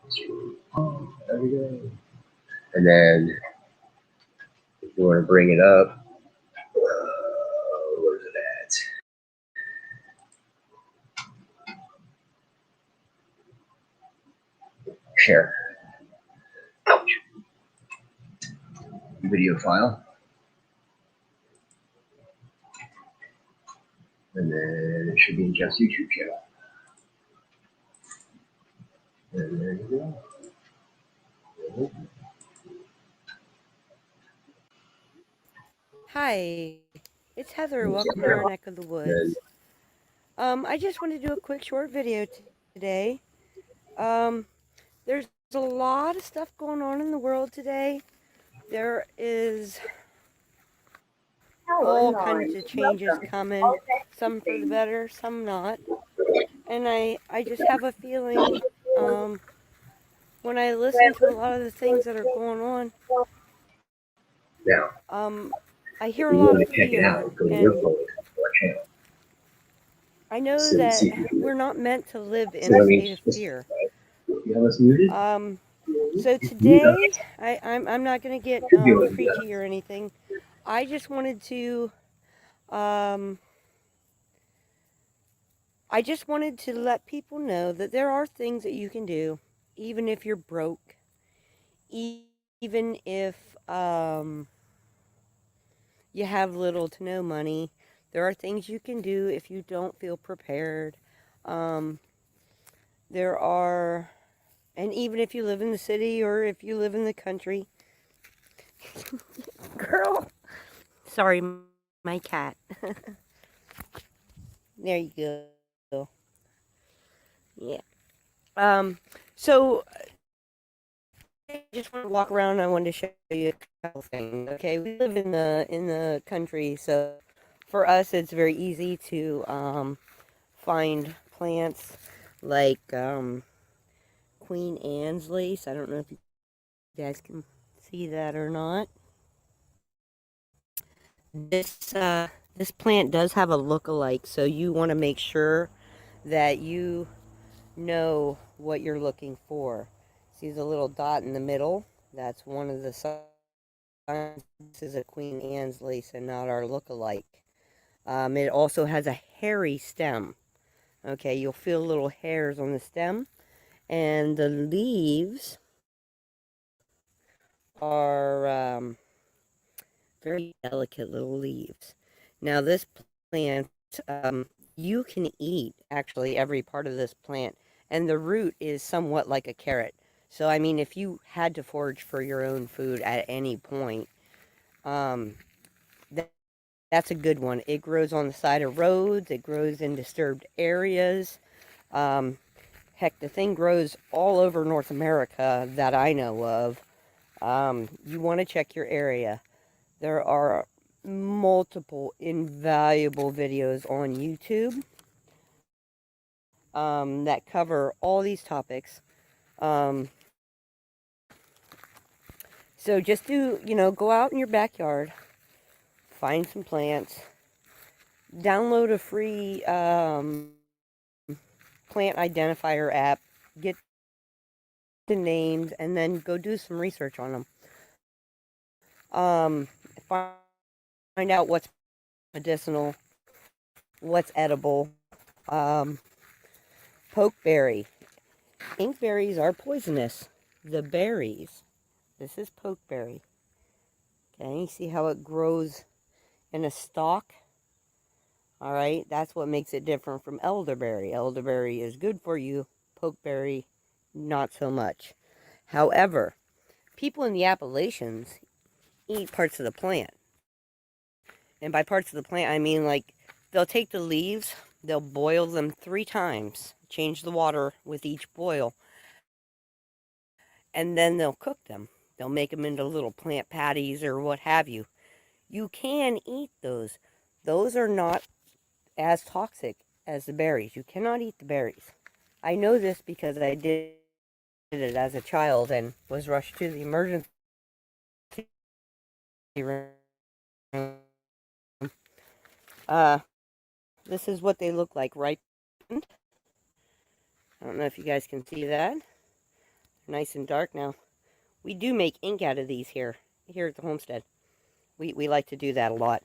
There we go. And then if you want to bring it up, where's it at? Share. Ouch. Video file. And then it should be in Jeff's YouTube channel. And there you go. Hi, it's Heather. Welcome to our neck of the woods. I just want to do a quick short video today. There's a lot of stuff going on in the world today. There is all kinds of changes coming, some for the better, some not. And I just have a feeling when I listen to a lot of the things that are going on, Now, I hear if a you lot want of to check it fear. out, go to your And phone to our channel. I know So that see if you can. we're not meant to live So in a let me state of just, fear. you have us muted? So Mute us. today, I'm not going to get Should be able to do that. preachy or anything. I just wanted to um, let people know that there are things that you can do, even if you're broke, even if you have little to no money. There are things you can do if you don't feel prepared. Um, there are, and even if you live in the city or if you live in the country, girl. Sorry, my cat. There you go. Yeah. So I just want to walk around. I wanted to show you a couple things. Okay, we live in the country, so for us it's very easy to find plants like Queen Anne's lace. I don't know if you guys can see that or not. This plant does have a look-alike, so you want to make sure that you know what you're looking for. See the little dot in the middle? That's one of the signs. This is a Queen Anne's lace and not our look-alike. It also has a hairy stem. Okay, you'll feel little hairs on the stem, and the leaves are very delicate little leaves. Now, this plant, you can eat actually every part of this plant, and the root is somewhat like a carrot. So, I mean, if you had to forage for your own food at any point, um, that, that's a good one. It grows on the side of roads, it grows in disturbed areas. Um, Heck, the thing grows all over North America that I know of. You want to check your area. There are multiple invaluable videos on YouTube that cover all these topics. Um, so just go out in your backyard, find some plants, download a free plant identifier app, get the names, and then go do some research on them. Um, find out what's medicinal, what's edible. Um, Pokeberry. Inkberries are poisonous. The berries. This is pokeberry. Okay, you see how it grows in a stalk? All right, that's what makes it different from elderberry. Elderberry is good for you. Pokeberry, not so much. However, people in the Appalachians eat parts of the plant. And by parts of the plant, I mean like they'll take the leaves, they'll boil them 3 times, change the water with each boil, and then they'll cook them. They'll make them into little plant patties or what have you. You can eat those. Those are not as toxic as the berries. You cannot eat the berries. I know this because I did it as a child and was rushed to the emergency room. This is what they look like ripened. I don't know if you guys can see that. nice and dark now. We do make ink out of these here at the homestead. We like to do that a lot.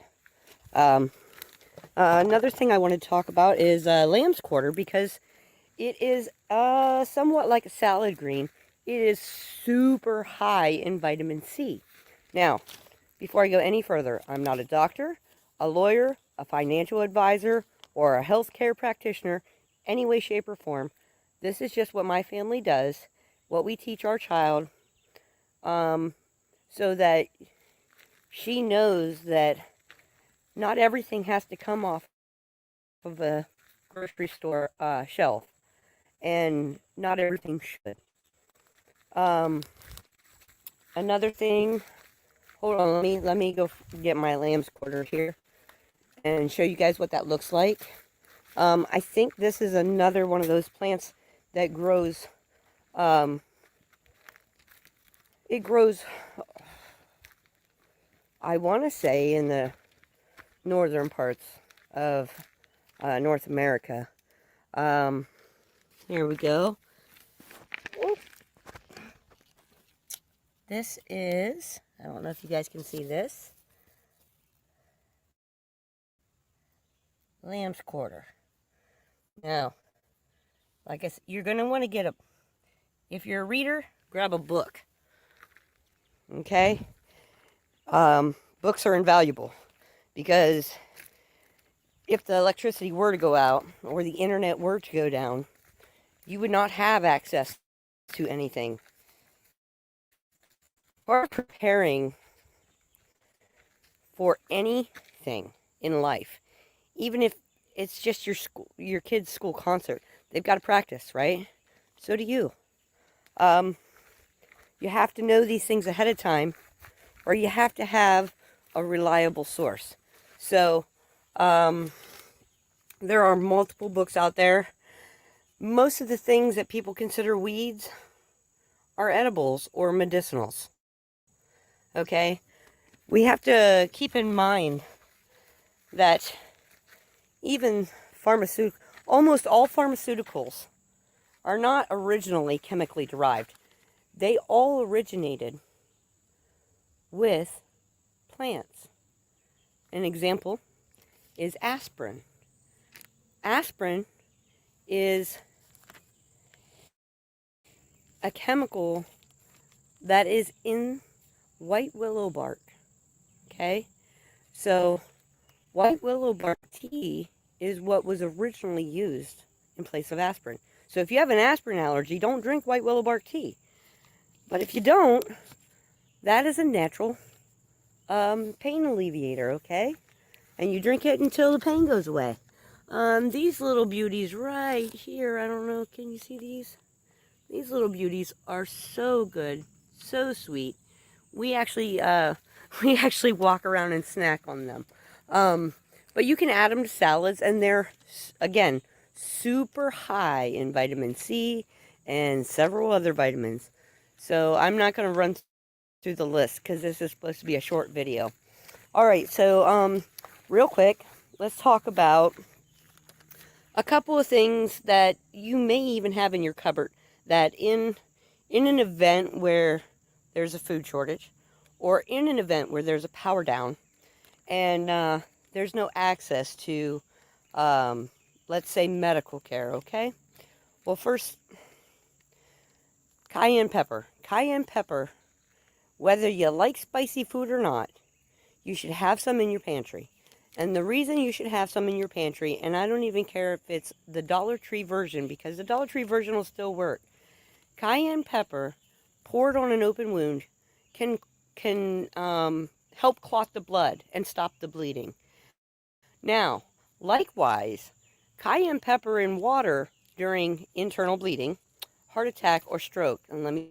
Another thing I wanted to talk about is lamb's quarter, because it is somewhat like a salad green. It is super high in vitamin C. Now, before I go any further, I'm not a doctor, a lawyer, a financial advisor, or a healthcare practitioner, any way, shape, or form. This is just what my family does, what we teach our child, so that she knows that not everything has to come off of a grocery store shelf, and not everything should. Another thing, hold on, let me go get my lamb's quarter here and show you guys what that looks like. I think this is another one of those plants that grows, it grows, I want to say, in the northern parts of North America. Here we go. Oop. This is, I don't know if you guys can see this, lamb's quarter. Now, like I said, you're going to want to get a, if you're a reader, grab a book. Okay? Books are invaluable, because if the electricity were to go out, or the internet were to go down, you would not have access to anything. Or preparing for anything in life, even if it's just your kid's school concert, they've got to practice, right? So do you. You have to know these things ahead of time, or you have to have a reliable source. So there are multiple books out there. Most of the things that people consider weeds are edibles or medicinals. Okay? We have to keep in mind that even almost all pharmaceuticals are not originally chemically derived. They all originated with plants. An example is aspirin. Aspirin is a chemical that is in white willow bark. Okay? So, white willow bark tea is what was originally used in place of aspirin. So if you have an aspirin allergy, don't drink white willow bark tea. But if you don't, that is a natural pain alleviator, okay? And you drink it until the pain goes away. These little beauties right here, I don't know, can you see these? These little beauties are so good, so sweet. We actually walk around and snack on them. But you can add them to salads, and they're, again, super high in vitamin C and several other vitamins. So I'm not going to run through the list, because this is supposed to be a short video. Alright, so real quick, let's talk about a couple of things that you may even have in your cupboard, that in an event where there's a food shortage, or in an event where there's a power down, and there's no access to, let's say, medical care, okay? Well, first, cayenne pepper. Cayenne pepper, whether you like spicy food or not, you should have some in your pantry. And the reason you should have some in your pantry, and I don't even care if it's the Dollar Tree version, because the Dollar Tree version will still work. Cayenne pepper, poured on an open wound, can help clot the blood and stop the bleeding. Now, likewise, cayenne pepper in water during internal bleeding, heart attack, or stroke. And let me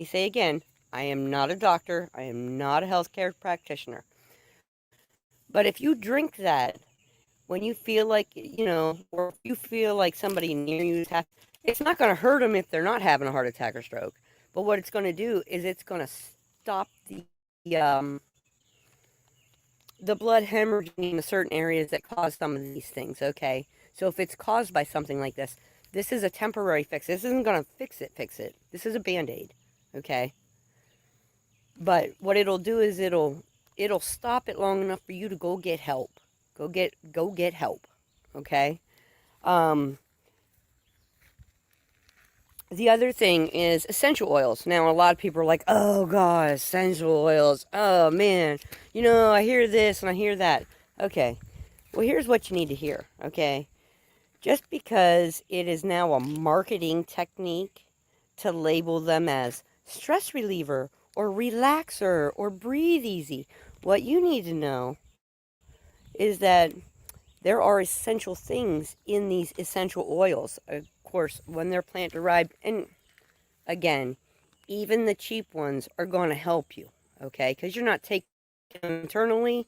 say again, I am not a doctor. I am not a healthcare practitioner. But if you drink that when you feel like, or if you feel like somebody near you is having, it's not going to hurt them if they're not having a heart attack or stroke. But what it's going to do is it's going to stop the blood hemorrhaging in certain areas that cause some of these things, okay? So if it's caused by something like this, This is a temporary fix. This isn't going to fix it. This is a Band-Aid, okay? But what it'll do is it'll stop it long enough for you to go get help. Go get help, okay? Um, the other thing is essential oils. Now, a lot of people are like, oh, God, essential oils. Oh, man. I hear this and I hear that. Okay. Well, here's what you need to hear, okay? Just because it is now a marketing technique to label them as stress reliever or relaxer or breathe easy, what you need to know is that there are essential things in these essential oils. Of course, when they're plant derived, and again, even the cheap ones are going to help you, okay? Because you're not taking them internally.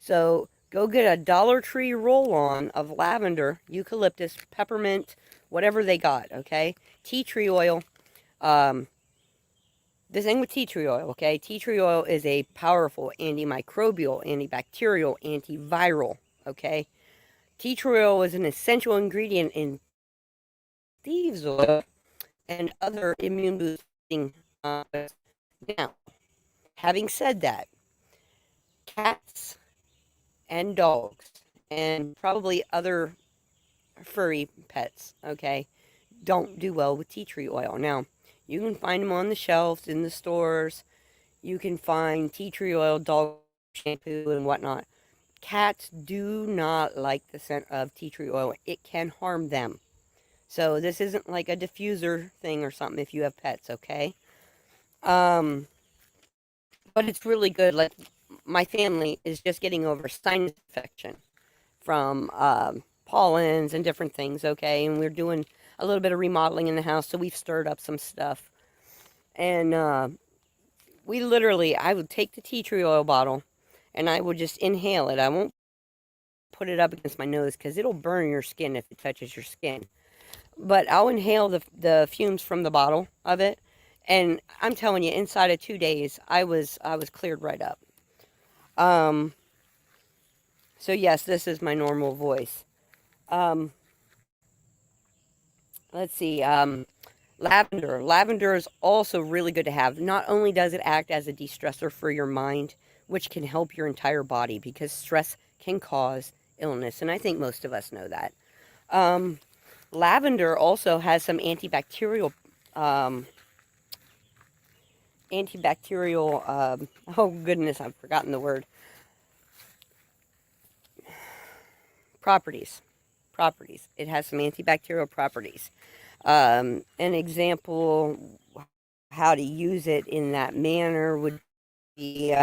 So go get a Dollar Tree roll-on of lavender, eucalyptus, peppermint, whatever they got, okay? Tea tree oil. The thing with tea tree oil, okay? Tea tree oil is a powerful antimicrobial, antibacterial, antiviral, okay? Tea tree oil is an essential ingredient in thieves oil and other immune boosting. Now, having said that, cats and dogs and probably other furry pets, okay, don't do well with tea tree oil. Now, you can find them on the shelves in the stores. You can find tea tree oil, dog shampoo, and whatnot. Cats do not like the scent of tea tree oil. It can harm them. So this isn't like a diffuser thing or something if you have pets, okay? But it's really good. Like, my family is just getting over sinus infection from pollens and different things, okay? And we're doing a little bit of remodeling in the house, so we've stirred up some stuff. And I would take the tea tree oil bottle and I would just inhale it. I won't put it up against my nose because it'll burn your skin if it touches your skin. But I'll inhale the fumes from the bottle of it. And I'm telling you, inside of 2 days, I was cleared right up. So yes, this is my normal voice. Um, let's see. Lavender. Lavender is also really good to have. Not only does it act as a de-stressor for your mind, which can help your entire body because stress can cause illness, and I think most of us know that. Lavender also has some antibacterial um, oh goodness, I've forgotten the word. Properties. It has some antibacterial properties. An example how to use it in that manner would be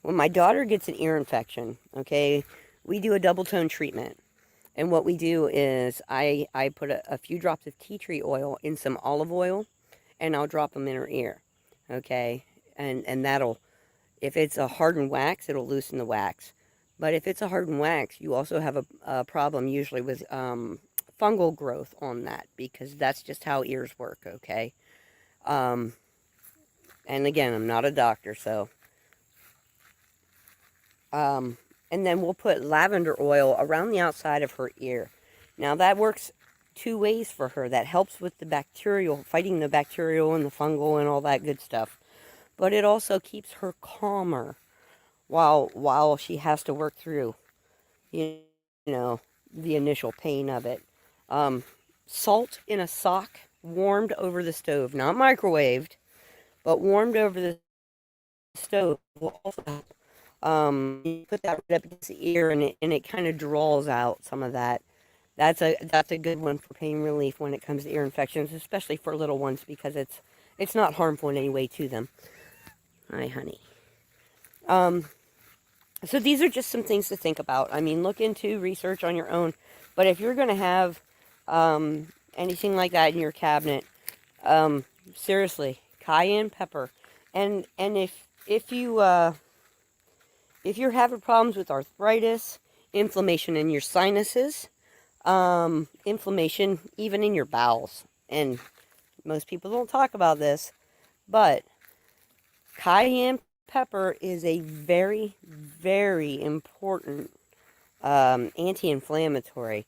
when my daughter gets an ear infection, okay, we do a double tone treatment. And what we do is I put a few drops of tea tree oil in some olive oil and I'll drop them in her ear, okay? And that'll, if it's a hardened wax, it'll loosen the wax. But if it's a hardened wax, you also have a problem usually with fungal growth on that because that's just how ears work, okay? And again, I'm not a doctor, so. And then we'll put lavender oil around the outside of her ear. Now that works two ways for her. That helps with the bacterial, fighting the bacterial and the fungal and all that good stuff. But it also keeps her calmer while she has to work through, you know, the initial pain of it. Salt in a sock, warmed over the stove, not microwaved, but warmed over the stove will also help. You put that right up against the ear, and it kind of draws out some of that. That's a good one for pain relief when it comes to ear infections, especially for little ones because it's not harmful in any way to them. Hi, honey. So these are just some things to think about. I mean, look into research on your own. But if you're going to have anything like that in your cabinet, seriously, cayenne pepper, and if you're having problems with arthritis, inflammation in your sinuses, inflammation even in your bowels, and most people don't talk about this, but cayenne pepper is a very, very important anti-inflammatory.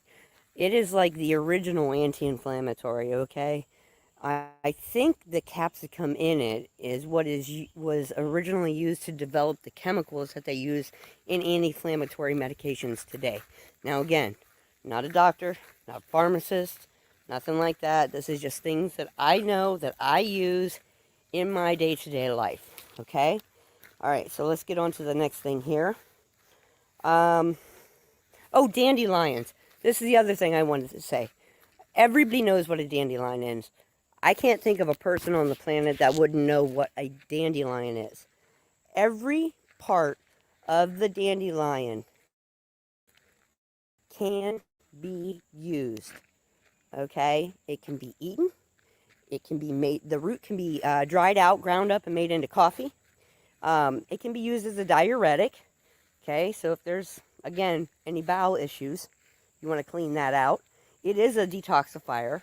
It is like the original anti-inflammatory, okay? I think the capsicum in it is what was originally used to develop the chemicals that they use in anti-inflammatory medications today. Now again, not a doctor, not a pharmacist, nothing like that. This is just things that I know that I use in my day-to-day life, okay? All right, so let's get on to the next thing here. Oh, dandelions. This is the other thing I wanted to say. Everybody knows what a dandelion is. I can't think of a person on the planet that wouldn't know what a dandelion is. Every part of the dandelion can be used. Okay? It can be eaten. It can be made, the root can be dried out, ground up, and made into coffee. It can be used as a diuretic. Okay? So if there's, again, any bowel issues, you want to clean that out. It is a detoxifier.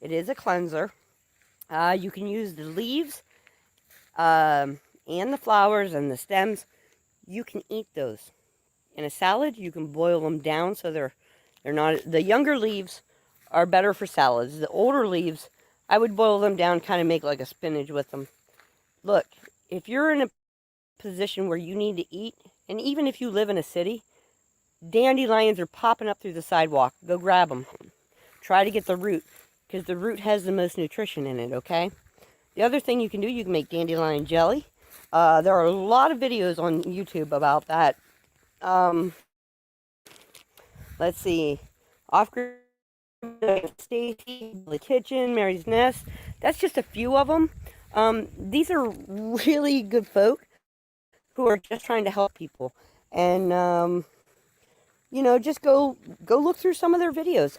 It is a cleanser. You can use the leaves and the flowers and the stems. You can eat those in a salad. You can boil them down so they're not. The younger leaves are better for salads. The older leaves, I would boil them down, kind of make like a spinach with them. Look, if you're in a position where you need to eat, and even if you live in a city, dandelions are popping up through the sidewalk. Go grab them. Try to get the root, because the root has the most nutrition in it, okay? The other thing you can do, you can make dandelion jelly. There are a lot of videos on YouTube about that. Let's see. Off-grid Stacy, The Kitchen, Mary's Nest. That's just a few of them. These are really good folk who are just trying to help people. And, just go look through some of their videos.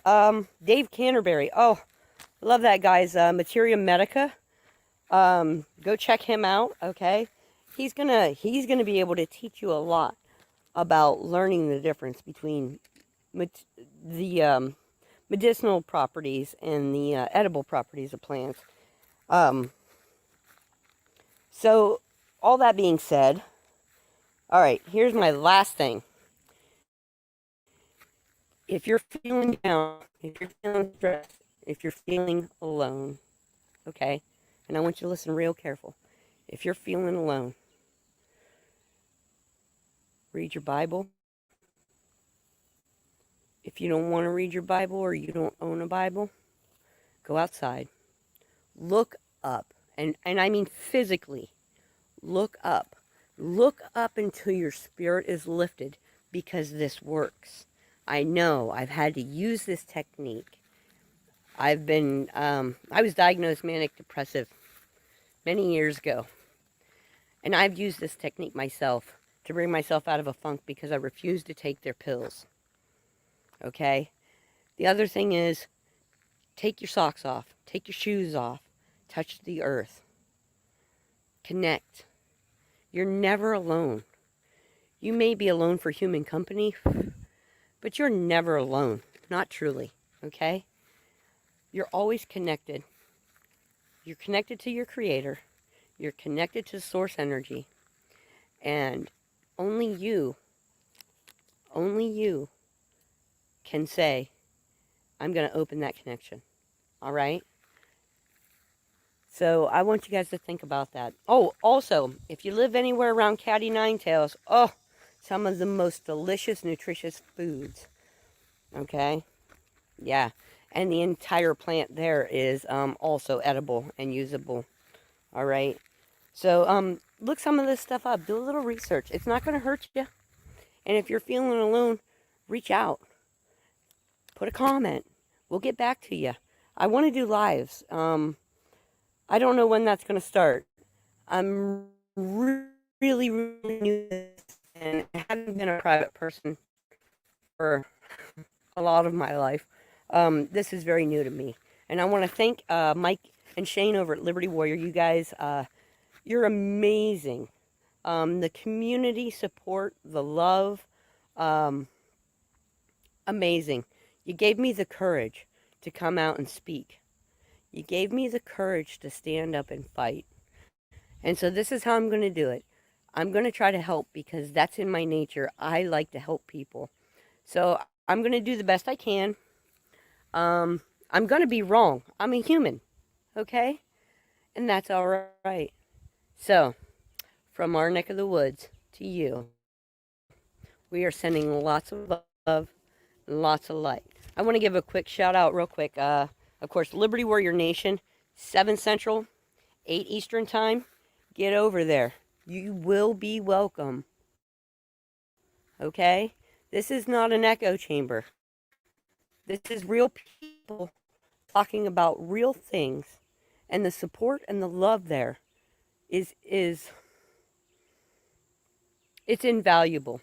Dave Canterbury. Oh, love that guy's Materia Medica. Go check him out, okay? He's gonna be able to teach you a lot about learning the difference between the medicinal properties and the edible properties of plants. So all that being said, all right, here's my last thing. If you're feeling down, if you're feeling stressed, if you're feeling alone, okay? And I want you to listen real careful. If you're feeling alone, read your Bible. If you don't want to read your Bible or you don't own a Bible, go outside. Look up. And I mean physically. Look up. Look up until your spirit is lifted, because this works. I know I've had to use this technique. I was diagnosed manic depressive many years ago. And I've used this technique myself to bring myself out of a funk because I refused to take their pills. Okay? The other thing is, take your socks off. Take your shoes off. Touch the earth. Connect. You're never alone. You may be alone for human company, but you're never alone. Not truly. Okay? You're always connected. You're connected to your Creator. You're connected to source energy. And only you can say, I'm going to open that connection. All right? So I want you guys to think about that. Oh, also, if you live anywhere around Caddy Ninetails, some of the most delicious, nutritious foods. Okay? Yeah. And the entire plant there is also edible and usable. All right? So look some of this stuff up. Do a little research. It's not going to hurt you. And if you're feeling alone, reach out. Put a comment. We'll get back to you. I want to do lives. I don't know when that's going to start. I'm really, really new to this, and I haven't been a private person for a lot of my life. This is very new to me. And I want to thank Mike and Shane over at Liberty Warrior. You guys, you're amazing. The community support, the love, amazing. You gave me the courage to come out and speak. You gave me the courage to stand up and fight. And so this is how I'm going to do it. I'm going to try to help because that's in my nature. I like to help people. So I'm going to do the best I can. I'm going to be wrong. I'm a human, okay? And that's all right. So, from our neck of the woods to you, we are sending lots of love and lots of light. I want to give a quick shout out, real quick. Of course, Liberty Warrior Nation, 7 Central, 8 Eastern Time. Get over there. You will be welcome. Okay? This is not an echo chamber. This is real people talking about real things. And the support and the love there is it's invaluable.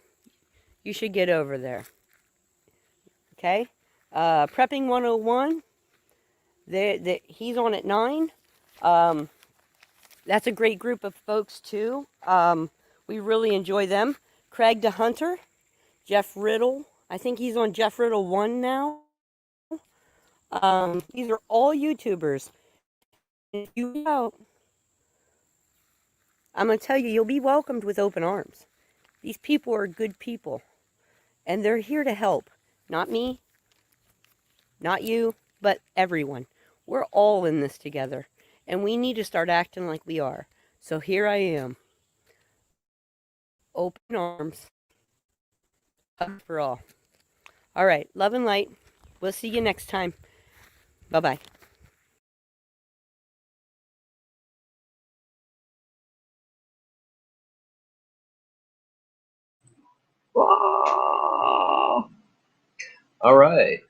You should get over there. Okay? Prepping 101, he's on at 9. That's a great group of folks, too. We really enjoy them. Craig DeHunter, Jeff Riddle. I think he's on Jeff Riddle 1 now. These are all YouTubers. If you out, I'm going to tell you, you'll be welcomed with open arms. These people are good people. And they're here to help. Not me, not you, but everyone. We're all in this together. And we need to start acting like we are. So here I am. Open arms. Hug for all. All right. Love and light. We'll see you next time. Bye-bye. Whoa. All right.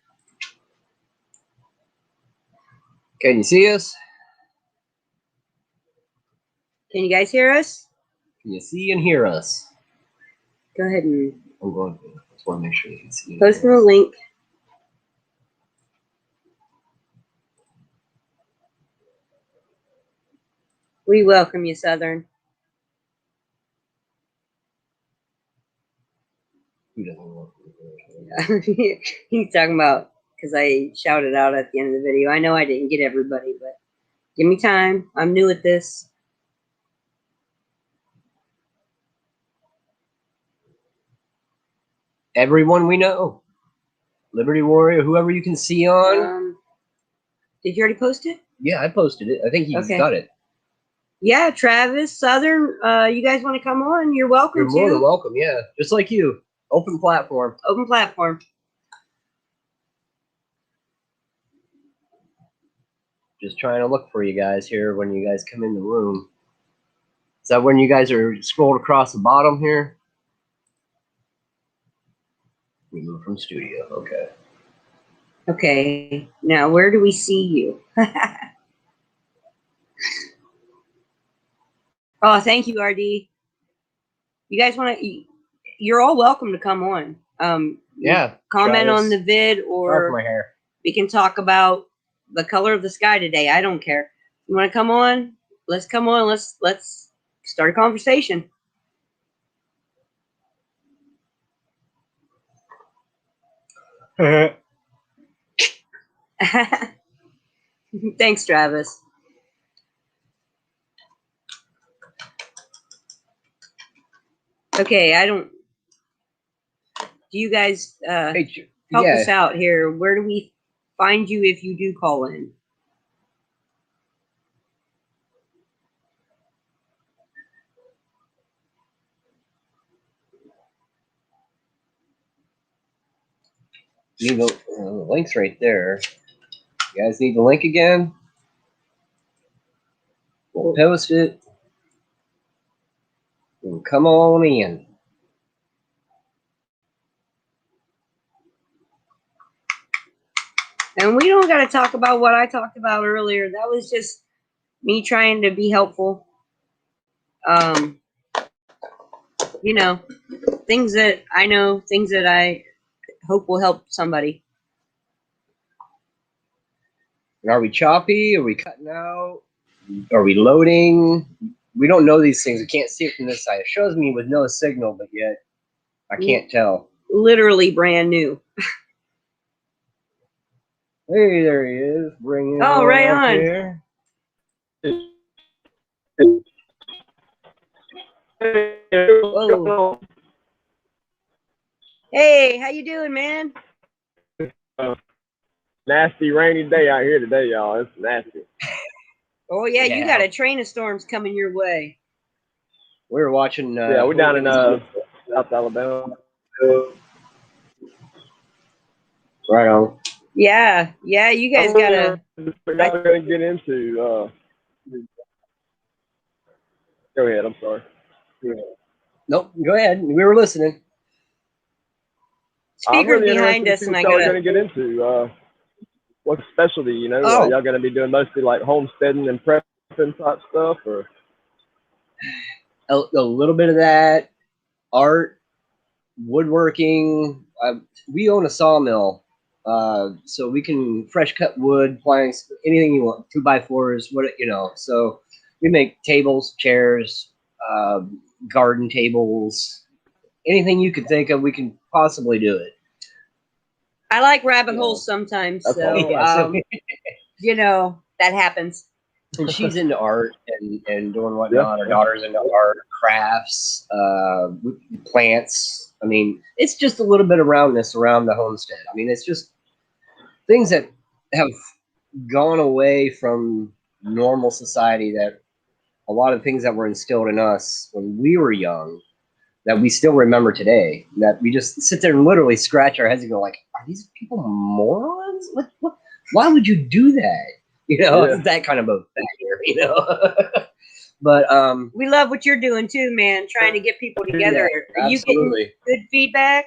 Can you see us? Can you guys hear us? Can you see and hear us? Go ahead and I'm going to. Just want to make sure you can see. post the link. We welcome you, Southern. Who doesn't want to? He's talking about, because I shouted out at the end of the video. I know I didn't get everybody, but give me time. I'm new at this. Everyone we know. Liberty Warrior, whoever you can see on. Did you already post it? Yeah, I posted it. I think he's got it. Yeah, Travis, Southern, you guys want to come on? You're welcome You're more than welcome, yeah. Just like you. Open platform. Open platform. Just trying to look for you guys here when you guys come in the room. Is that when you guys are scrolled across the bottom here? Remove from studio, okay. Okay, now where do we see you? Oh, thank you, RD. You guys want to? You're all welcome to come on. Yeah. Comment on the vid, or my hair. we can talk about the color of the sky today. I don't care. You want to come on? Let's come on. Let's start a conversation. Thanks, Travis. Okay, I don't. Do you guys help us out here? Where do we find you if you do call in? Need the link's right there. You guys need the link again? We'll post it. And come on in. And we don't got to talk about what I talked about earlier. That was just me trying to be helpful. You know, things that I know, things that I hope will help somebody. Are we choppy? Are we cutting out? Are we loading? We don't know these things. We can't see it from this side. It shows me with no signal, but yet I can't tell. Literally brand new. Hey, there he is. Bring it Oh, right on. here. Whoa. Hey, how you doing, man? nasty rainy day out here today, y'all. It's nasty. Oh yeah, you got a train of storms coming your way. We were watching. Yeah, we're down in South Alabama. Right on. Yeah, you guys gotta. We're gonna get into. Go ahead. I'm sorry. Nope. Go ahead. We were listening. Speaker's really behind us, and I gotta. Gonna get into. What specialty? You know, y'all gonna be doing mostly like homesteading and prepping type stuff, or a little bit of that, art, woodworking. We own a sawmill, so we can fresh cut wood, planks, anything you want, 2x4s, So we make tables, chairs, garden tables, anything you could think of. We can possibly do it. I like rabbit holes sometimes, so that happens. And she's into art and doing whatnot. Her daughter's into art, crafts, plants. I mean, it's just a little bit around the homestead. I mean, it's just things that have gone away from normal society, that a lot of things that were instilled in us when we were young that we still remember today, that we just sit there and literally scratch our heads and go like, are these people morons? What? Why would you do that? It's that kind of a factor, But we love what you're doing too, man. Trying to get people together. Are you getting good feedback?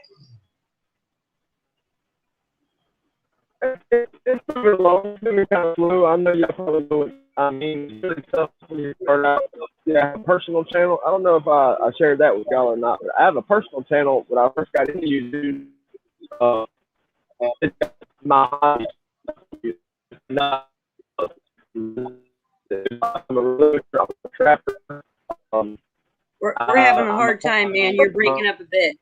It's moving along. It's moving kind of slow. I know y'all probably know what I mean. It's really tough when you start out. Yeah, a personal channel. I don't know if I shared that with y'all or not, but I have a personal channel when I first got into YouTube. It's my hobby. Not, I'm a trapper. We're having a hard time, man. You're breaking up a bit.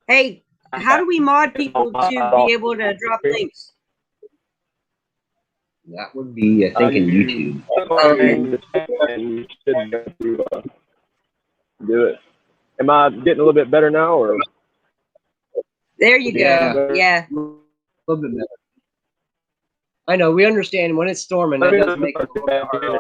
Hey, how do we mod people to be able to drop links? That would be, I think, in YouTube. Do it. Am I getting a little bit better now, or? There you go. Yeah. A little bit better. I know, we understand when it's storming, that does make it a little hard.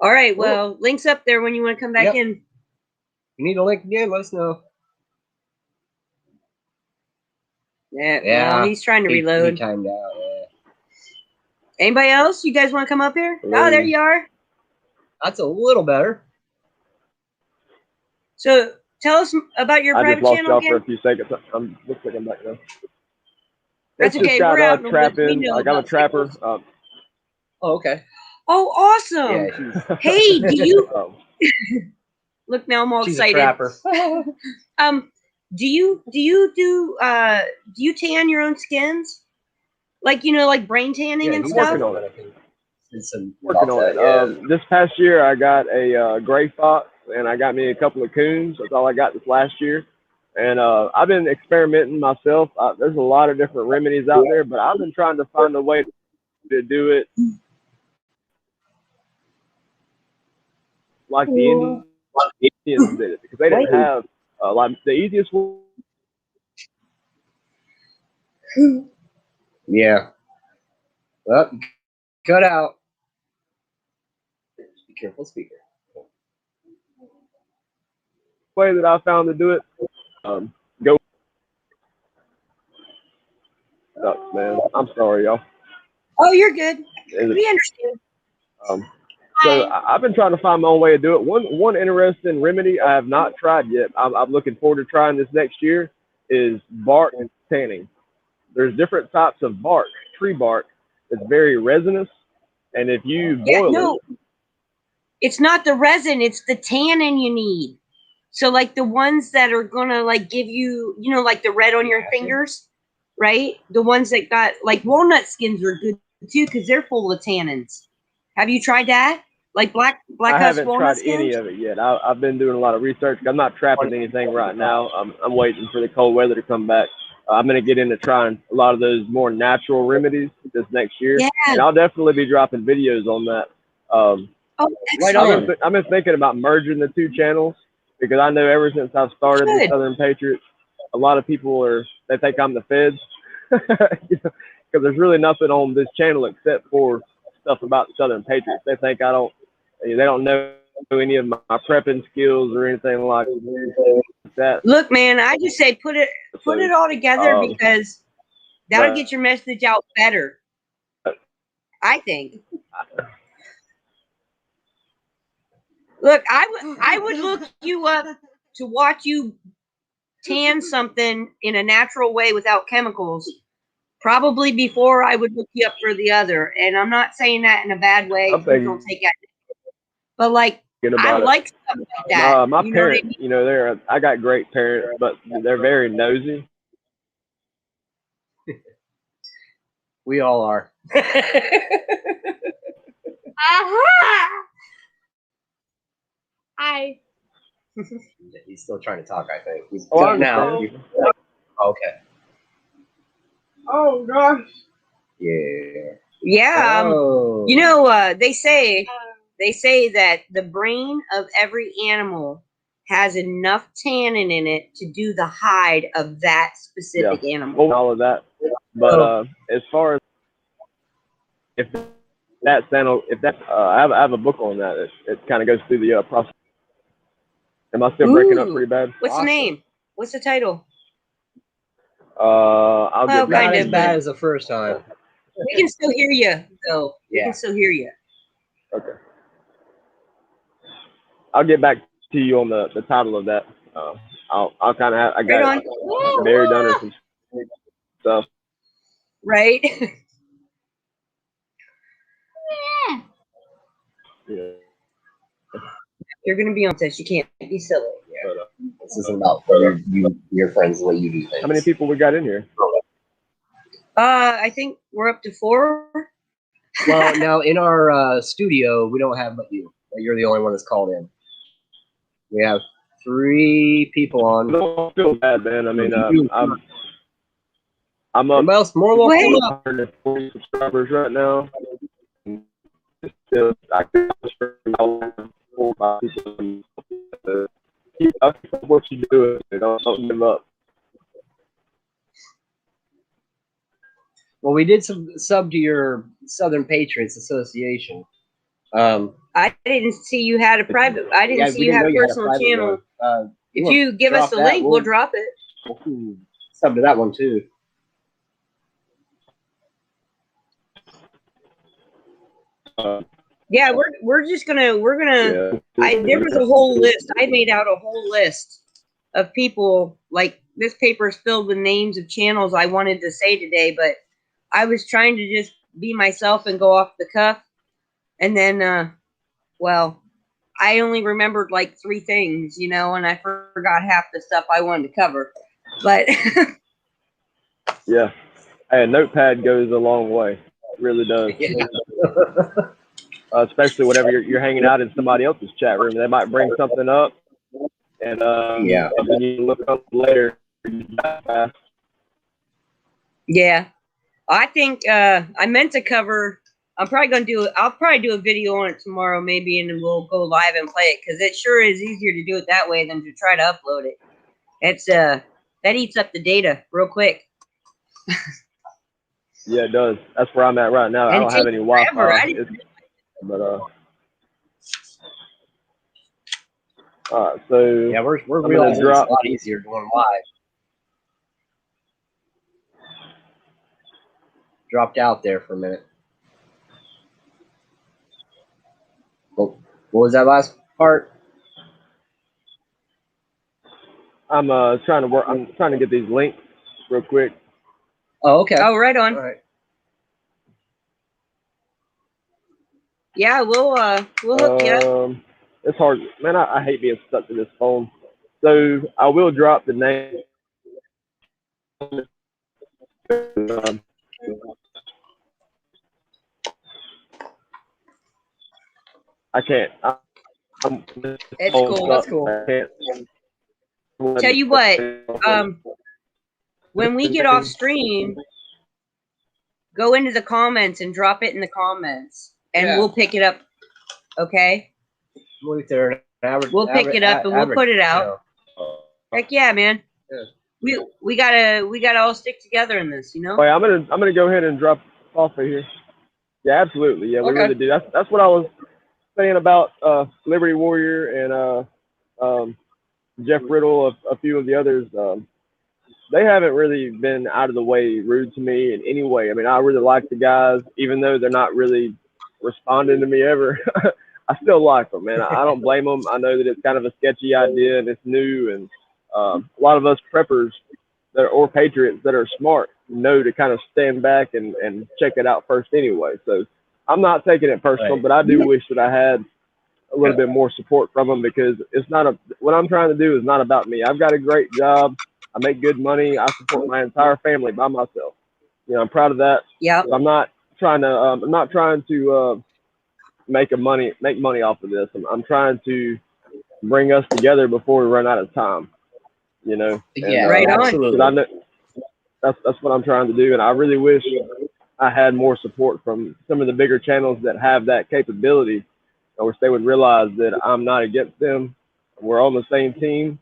All right, well, links up there when you want to come back in. You need a link again, let us know. Yeah, well, he's trying to reload. Timed out, Anybody else? You guys want to come up here? Oh, there you are. That's a little better. So, tell us about your private channel again. I just lost y'all for a few seconds. Looks like I'm back now. That's okay. We're out. Trapping. I got a trapper. Oh, okay. Oh, awesome. Yeah, hey, do you look now? I'm all excited. A trapper. Do you tan your own skins? Like like brain tanning and stuff? Working on it. Working on it. This past year, I got a gray fox, and I got me a couple of coons. That's all I got this last year. And I've been experimenting myself. There's a lot of different remedies out there, but I've been trying to find a way to do it like the Indians did it, because they didn't have like the easiest one. Yeah. Well, cut out. Be careful, speaker. Way that I found to do it, go. Oh, man, I'm sorry, y'all. Oh, you're good. We understand. So I've been trying to find my own way to do it. One interesting remedy I have not tried yet, I'm looking forward to trying this next year, is bark tanning. There's different types of bark, tree bark, that's very resinous, and if you boil it. It's not the resin, it's the tannin you need. So like the ones that are gonna like give you, like the red on your fingers, right? The ones that got like walnut skins are good too because they're full of tannins. Have you tried that? Like black I haven't tried skins? any of it yet. I've been doing a lot of research. I'm not trapping anything right now. I'm waiting for the cold weather to come back. I'm going to get into trying a lot of those more natural remedies this next year. Yeah. And I'll definitely be dropping videos on that. Um, Oh, Right excellent. on. I've been thinking about merging the two channels because I know ever since I've started the Good. Southern Patriots, a lot of people they think I'm the feds because there's really nothing on this channel except for stuff about the Southern Patriots. They think they don't know any of my prepping skills or anything like that. Look, man, I just say put it all together because that'll get your message out better. I think. Look, I would look you up to watch you tan something in a natural way without chemicals. Probably before I would look you up for the other, and I'm not saying that in a bad way. Please don't take that. But like, I like stuff like that. My you know parents, what I mean? I got great parents, but they're very nosy. We all are. Hi. He's still trying to talk, I think. He's Oh, now. Okay. Oh gosh. Yeah. Yeah. Oh. You know, they say that the brain of every animal has enough tannin in it to do the hide of that specific animal. All of that. But as far as if that channel, I have a book on that. It kind of goes through the process. Am I still breaking up pretty bad? What's the name? What's the title? I'll get not as bad as the first time. We can still hear you, though. We can still hear you. Okay. I'll get back to you on the title of that. I'll kind of I got it buried under some stuff. Right. Yeah. You're gonna be on this. You can't be silly. Yeah. This isn't about your friends the way you do things. How many people we got in here? I think we're up to 4. Well, now in our studio, we don't have but you. You're the only one that's called in. We have 3 people on. I don't feel bad, man. I mean, I'm up more Wait. 140 subscribers right now. I keep up what you do. Don't give up. Well, we did sub to your Southern Patriots Association. I didn't see you had a private. I didn't see you had a personal channel. If you give us the link, we'll drop it. We'll sub to that one too. Yeah, we're gonna. There was a whole list. I made out a whole list of people. Like, this paper is filled with names of channels I wanted to say today, but I was trying to just be myself and go off the cuff. And then, well, I only remembered like 3 things, and I forgot half the stuff I wanted to cover. But yeah, hey, a notepad goes a long way. It really does. Yeah. Especially whenever you're hanging out in somebody else's chat room, they might bring something up, and then you look up later. yeah, I think I meant to cover. I'll probably do a video on it tomorrow, maybe, and then we'll go live and play it, because it sure is easier to do it that way than to try to upload it. It's that eats up the data real quick. Yeah, it does. That's where I'm at right now. I don't have any Wi-Fi. But all right, so yeah, we're realizing it's a lot easier going live. Dropped out there for a minute. What was that last part? I'm trying to get these links real quick. Oh, okay. Oh, right on. All right. Yeah, we'll hook you up. It's hard, man. I hate being stuck to this phone. So I will drop the name. I can't. It's cool. That's cool. I can't. Tell you what, when we get off stream, go into the comments and drop it in the comments, and we'll pick it up Okay, We'll pick it up and we'll put it out. Heck yeah, man. Yeah. We gotta all stick together in this, you know. Wait, I'm gonna go ahead and drop off of here. Yeah, absolutely. Yeah, we Okay. really do. That's what I was saying about Liberty Warrior and Jeff Riddle, a few of the others. They haven't really been out of the way rude to me in any way. I mean, I really like the guys, even though they're not really responding to me ever. I still like them, man. I don't blame them. I know that it's kind of a sketchy idea and it's new, and a lot of us preppers or patriots that are smart know to kind of stand back and check it out first anyway. So I'm not taking it personal, Right. but I do wish that I had a little bit more support from them, because it's not what I'm trying to do is not about me. I've got a great job. I make good money. I support my entire family by myself. You know, I'm proud of that. Yeah. I'm not trying to make money off of this. I'm trying to bring us together before we run out of time. You know, Yeah, right on. absolutely. I know, that's what I'm trying to do, and I really wish I had more support from some of the bigger channels that have that capability. I wish they would realize that I'm not against them. We're on the same team,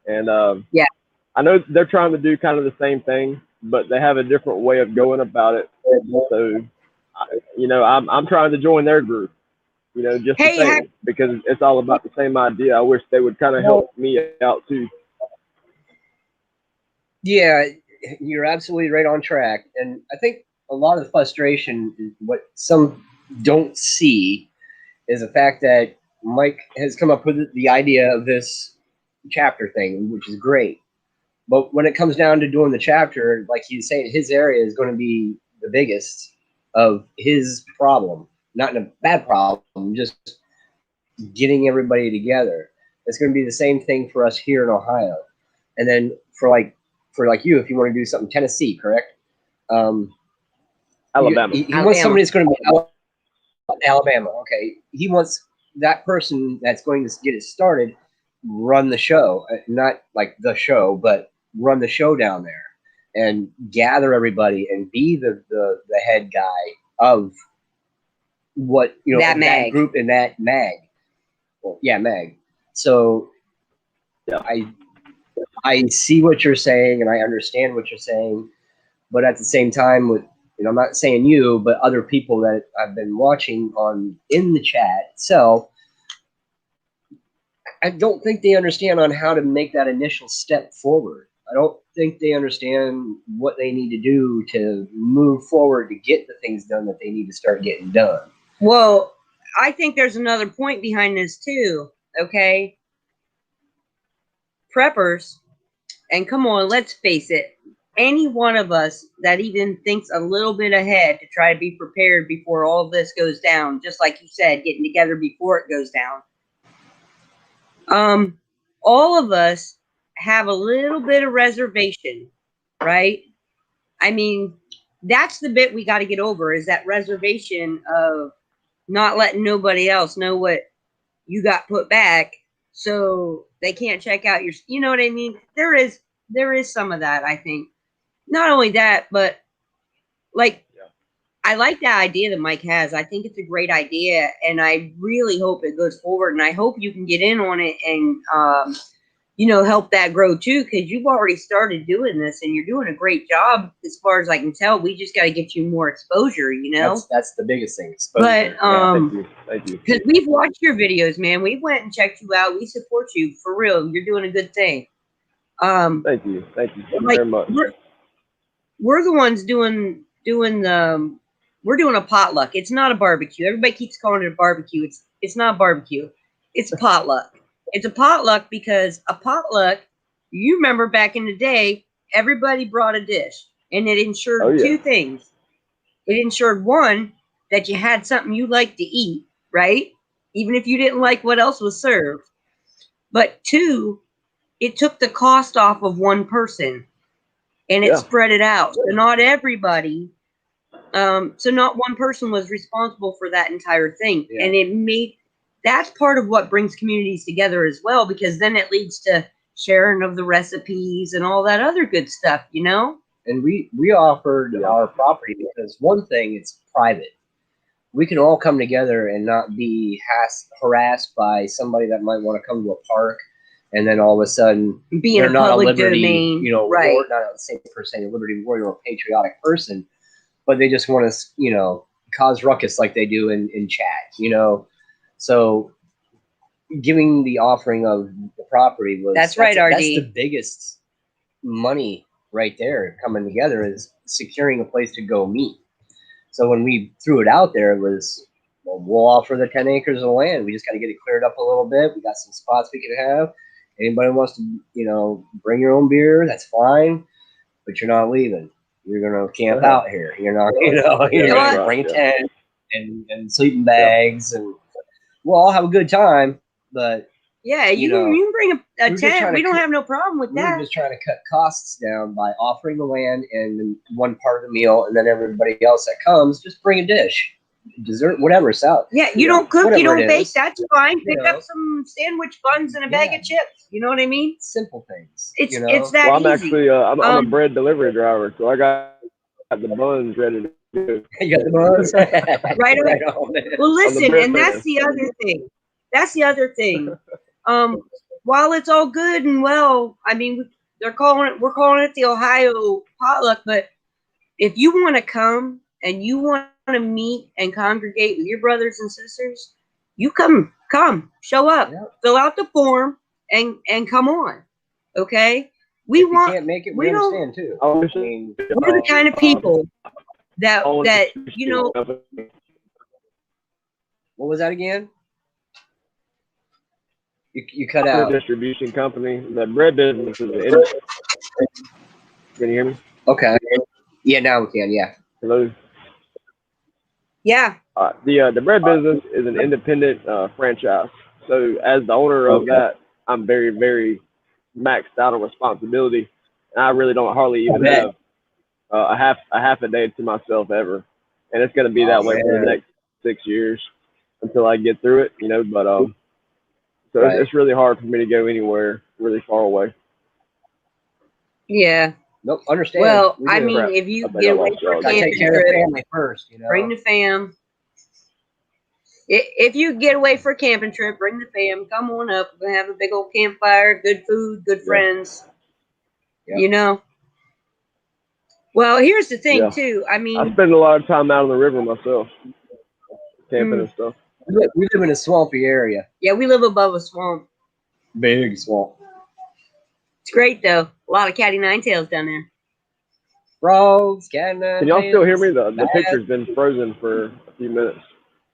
and Yeah. I know they're trying to do kind of the same thing, but they have a different way of going about it. So, you know, I'm trying to join their group. You know, just the same, because it's all about the same idea. I wish they would kind of help me out too. Yeah, you're absolutely right on track. And I think a lot of the frustration, what some don't see, is the fact that Mike has come up with the idea of this chapter thing, which is great. But when it comes down to doing the chapter, like he's saying, his area is going to be the biggest of his problem. Not in a bad problem, just getting everybody together. It's going to be the same thing for us here in Ohio. And then for like you, if you want to do something, Tennessee, correct? Alabama. He wants somebody that's going to be Alabama. Okay, he wants that person that's going to get it started run the show, not like the show, but run the show down there and gather everybody and be the head guy of what that group and that mag. Well, yeah, mag. So yeah. I see what you're saying and I understand what you're saying, but at the same time, with I'm not saying you, but other people that I've been watching on in the chat itself, I don't think they understand on how to make that initial step forward. I don't think they understand what they need to do to move forward to get the things done that they need to start getting done. Well, I think there's another point behind this too. Okay, preppers, and come on, let's face it, any one of us that even thinks a little bit ahead to try to be prepared before all this goes down, just like you said, getting together before it goes down. All of us have a little bit of reservation, right? I mean, that's the bit we got to get over, is that reservation of not letting nobody else know what you got put back, so they can't check out your, you know what I mean? There is some of that, I think. Not only that, but like, I like that idea that Mike has. I think it's a great idea, and I really hope it goes forward, and I hope you can get in on it and help that grow too, because you've already started doing this and you're doing a great job as far as I can tell. We just got to get you more exposure, That's the biggest thing, exposure. But thank you. because we've watched your videos, man. We went and checked you out. We support you for real. You're doing a good thing. Thank you very much. We're the ones doing we're doing a potluck. It's not a barbecue. Everybody keeps calling it a barbecue. It's not a barbecue. It's a potluck. It's a potluck because a potluck, you remember back in the day, everybody brought a dish, and it ensured two things. It ensured, one, that you had something you liked to eat, right? Even if you didn't like what else was served. But two, it took the cost off of one person, and it spread it out. So not everybody, so not one person was responsible for that entire thing. Yeah. And that's part of what brings communities together as well, because then it leads to sharing of the recipes and all that other good stuff, And we offered our property because, one thing, it's private. we can all come together and not be harassed by somebody that might want to come to a park, and then all of a sudden Being they're a not a public liberty, domain, you know, right? or not the same person, a liberty warrior or patriotic person, but they just want to, you know, cause ruckus like they do in chat, you know. So giving the offering of the property was That's right, RD. That's the biggest money right there coming together, is securing a place to go meet. So when we threw it out there, it was, well, we'll offer the 10 acres of land. We just got to get it cleared up a little bit. We got some spots we can have. Anybody wants to, you know, bring your own beer, that's fine, but you're not leaving. You're gonna camp out here. You're not, you know, you're gonna bring a tent and sleeping bags, and we'll all have a good time. But yeah, you can bring a tent. We don't have no problem with that. We're just trying to cut costs down by offering the land and one part of the meal, and then everybody else that comes, just bring a dish, dessert, whatever, salad. Yeah, you don't cook, you don't bake. That's fine. Pick know. up some sandwich buns and a bag of chips. You know what I mean? Simple things. It's you know? it's that Well, I'm easy. actually I'm a bread delivery driver, so I got the buns ready to go. You got the buns right right on. Well, listen, and that's the other thing. That's the other thing. While it's all good and well, I mean, we're calling it the Ohio potluck, but if you want to come and you want to meet and congregate with your brothers and sisters, you come, show up, fill out the form, and come on. Okay, we if want. You can't make it. We don't. Understand too. I mean, we're the kind of people that you know. What was that again? You cut out. A distribution company. The bread business is an Can you hear me? Okay. Yeah, now we can. Yeah. Hello. Yeah. The bread business is an independent franchise. So as the owner of that, I'm very, very maxed out on responsibility, and I really don't hardly even have a half a day to myself ever. And it's going to be that way for the next 6 years until I get through it, you know. But so it's really hard for me to go anywhere really far away. Yeah. Nope, understand. Well, I mean, if you get away for a camping trip, family first, you know. Bring the fam. If you get away for a camping trip, bring the fam. Come on up. We're gonna have a big old campfire, good food, good friends. Yeah. You know. Well, here's the thing too. I mean, I spend a lot of time out on the river myself, camping and stuff. We live in a swampy area. Yeah, we live above a swamp. Big swamp. It's great though. A lot of catty nine tails down there. Frogs, cat nine. Can y'all still hear me? The picture's been frozen for a few minutes.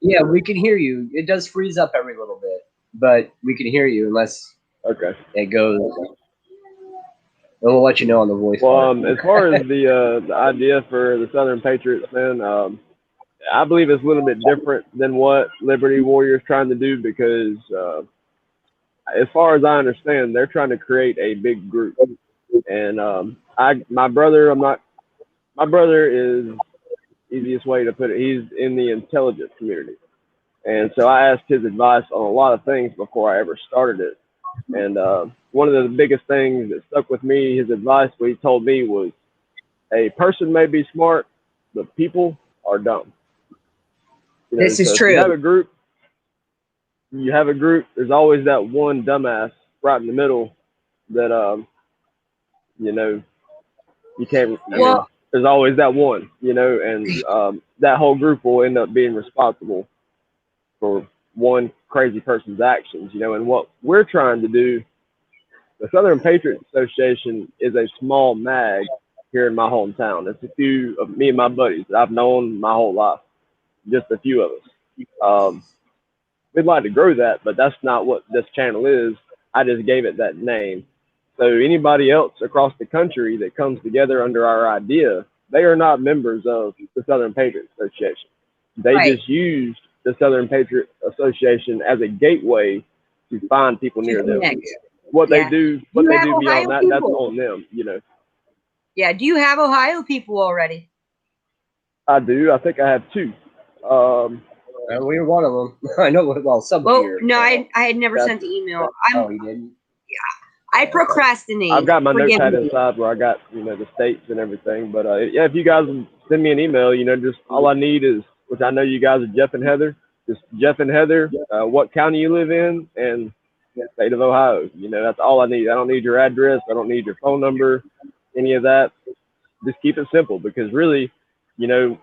Yeah, we can hear you. It does freeze up every little bit, but we can hear you unless it goes. And we'll let you know on the voice. Well, as far as the idea for the Southern Patriots, man, I believe it's a little bit different than what Liberty Warriors trying to do because, as far as I understand, they're trying to create a big group. And my brother is easiest way to put it. He's in the intelligence community, and so I asked his advice on a lot of things before I ever started it. And one of the biggest things that stuck with me, his advice, what he told me was, a person may be smart, but people are dumb. You know, this is true. You have a group. There's always that one dumbass right in the middle that you know, you can't. There's always that one, you know, and that whole group will end up being responsible for one crazy person's actions, you know. And what we're trying to do, the Southern Patriots Association is a small mag here in my hometown. It's a few of me and my buddies that I've known my whole life, just a few of us. We'd like to grow that, but that's not what this channel is. I just gave it that name. So anybody else across the country that comes together under our idea, they are not members of the Southern Patriots Association. They just used the Southern Patriots Association as a gateway to find people near them. What they do beyond that, that's on them, you know. Yeah. Do you have Ohio people already? I do. I think I have two. We're one of them. I know. Well, some here. No, I had never sent the email. Oh, you didn't? I procrastinate. I've got my notepad inside where I got, you know, the states and everything. But yeah, if you guys send me an email, you know, just all I need is which I know you guys are Jeff and Heather. Just Jeff and Heather, what county you live in, and state of Ohio. You know, that's all I need. I don't need your address. I don't need your phone number, any of that. Just keep it simple, because really, you know,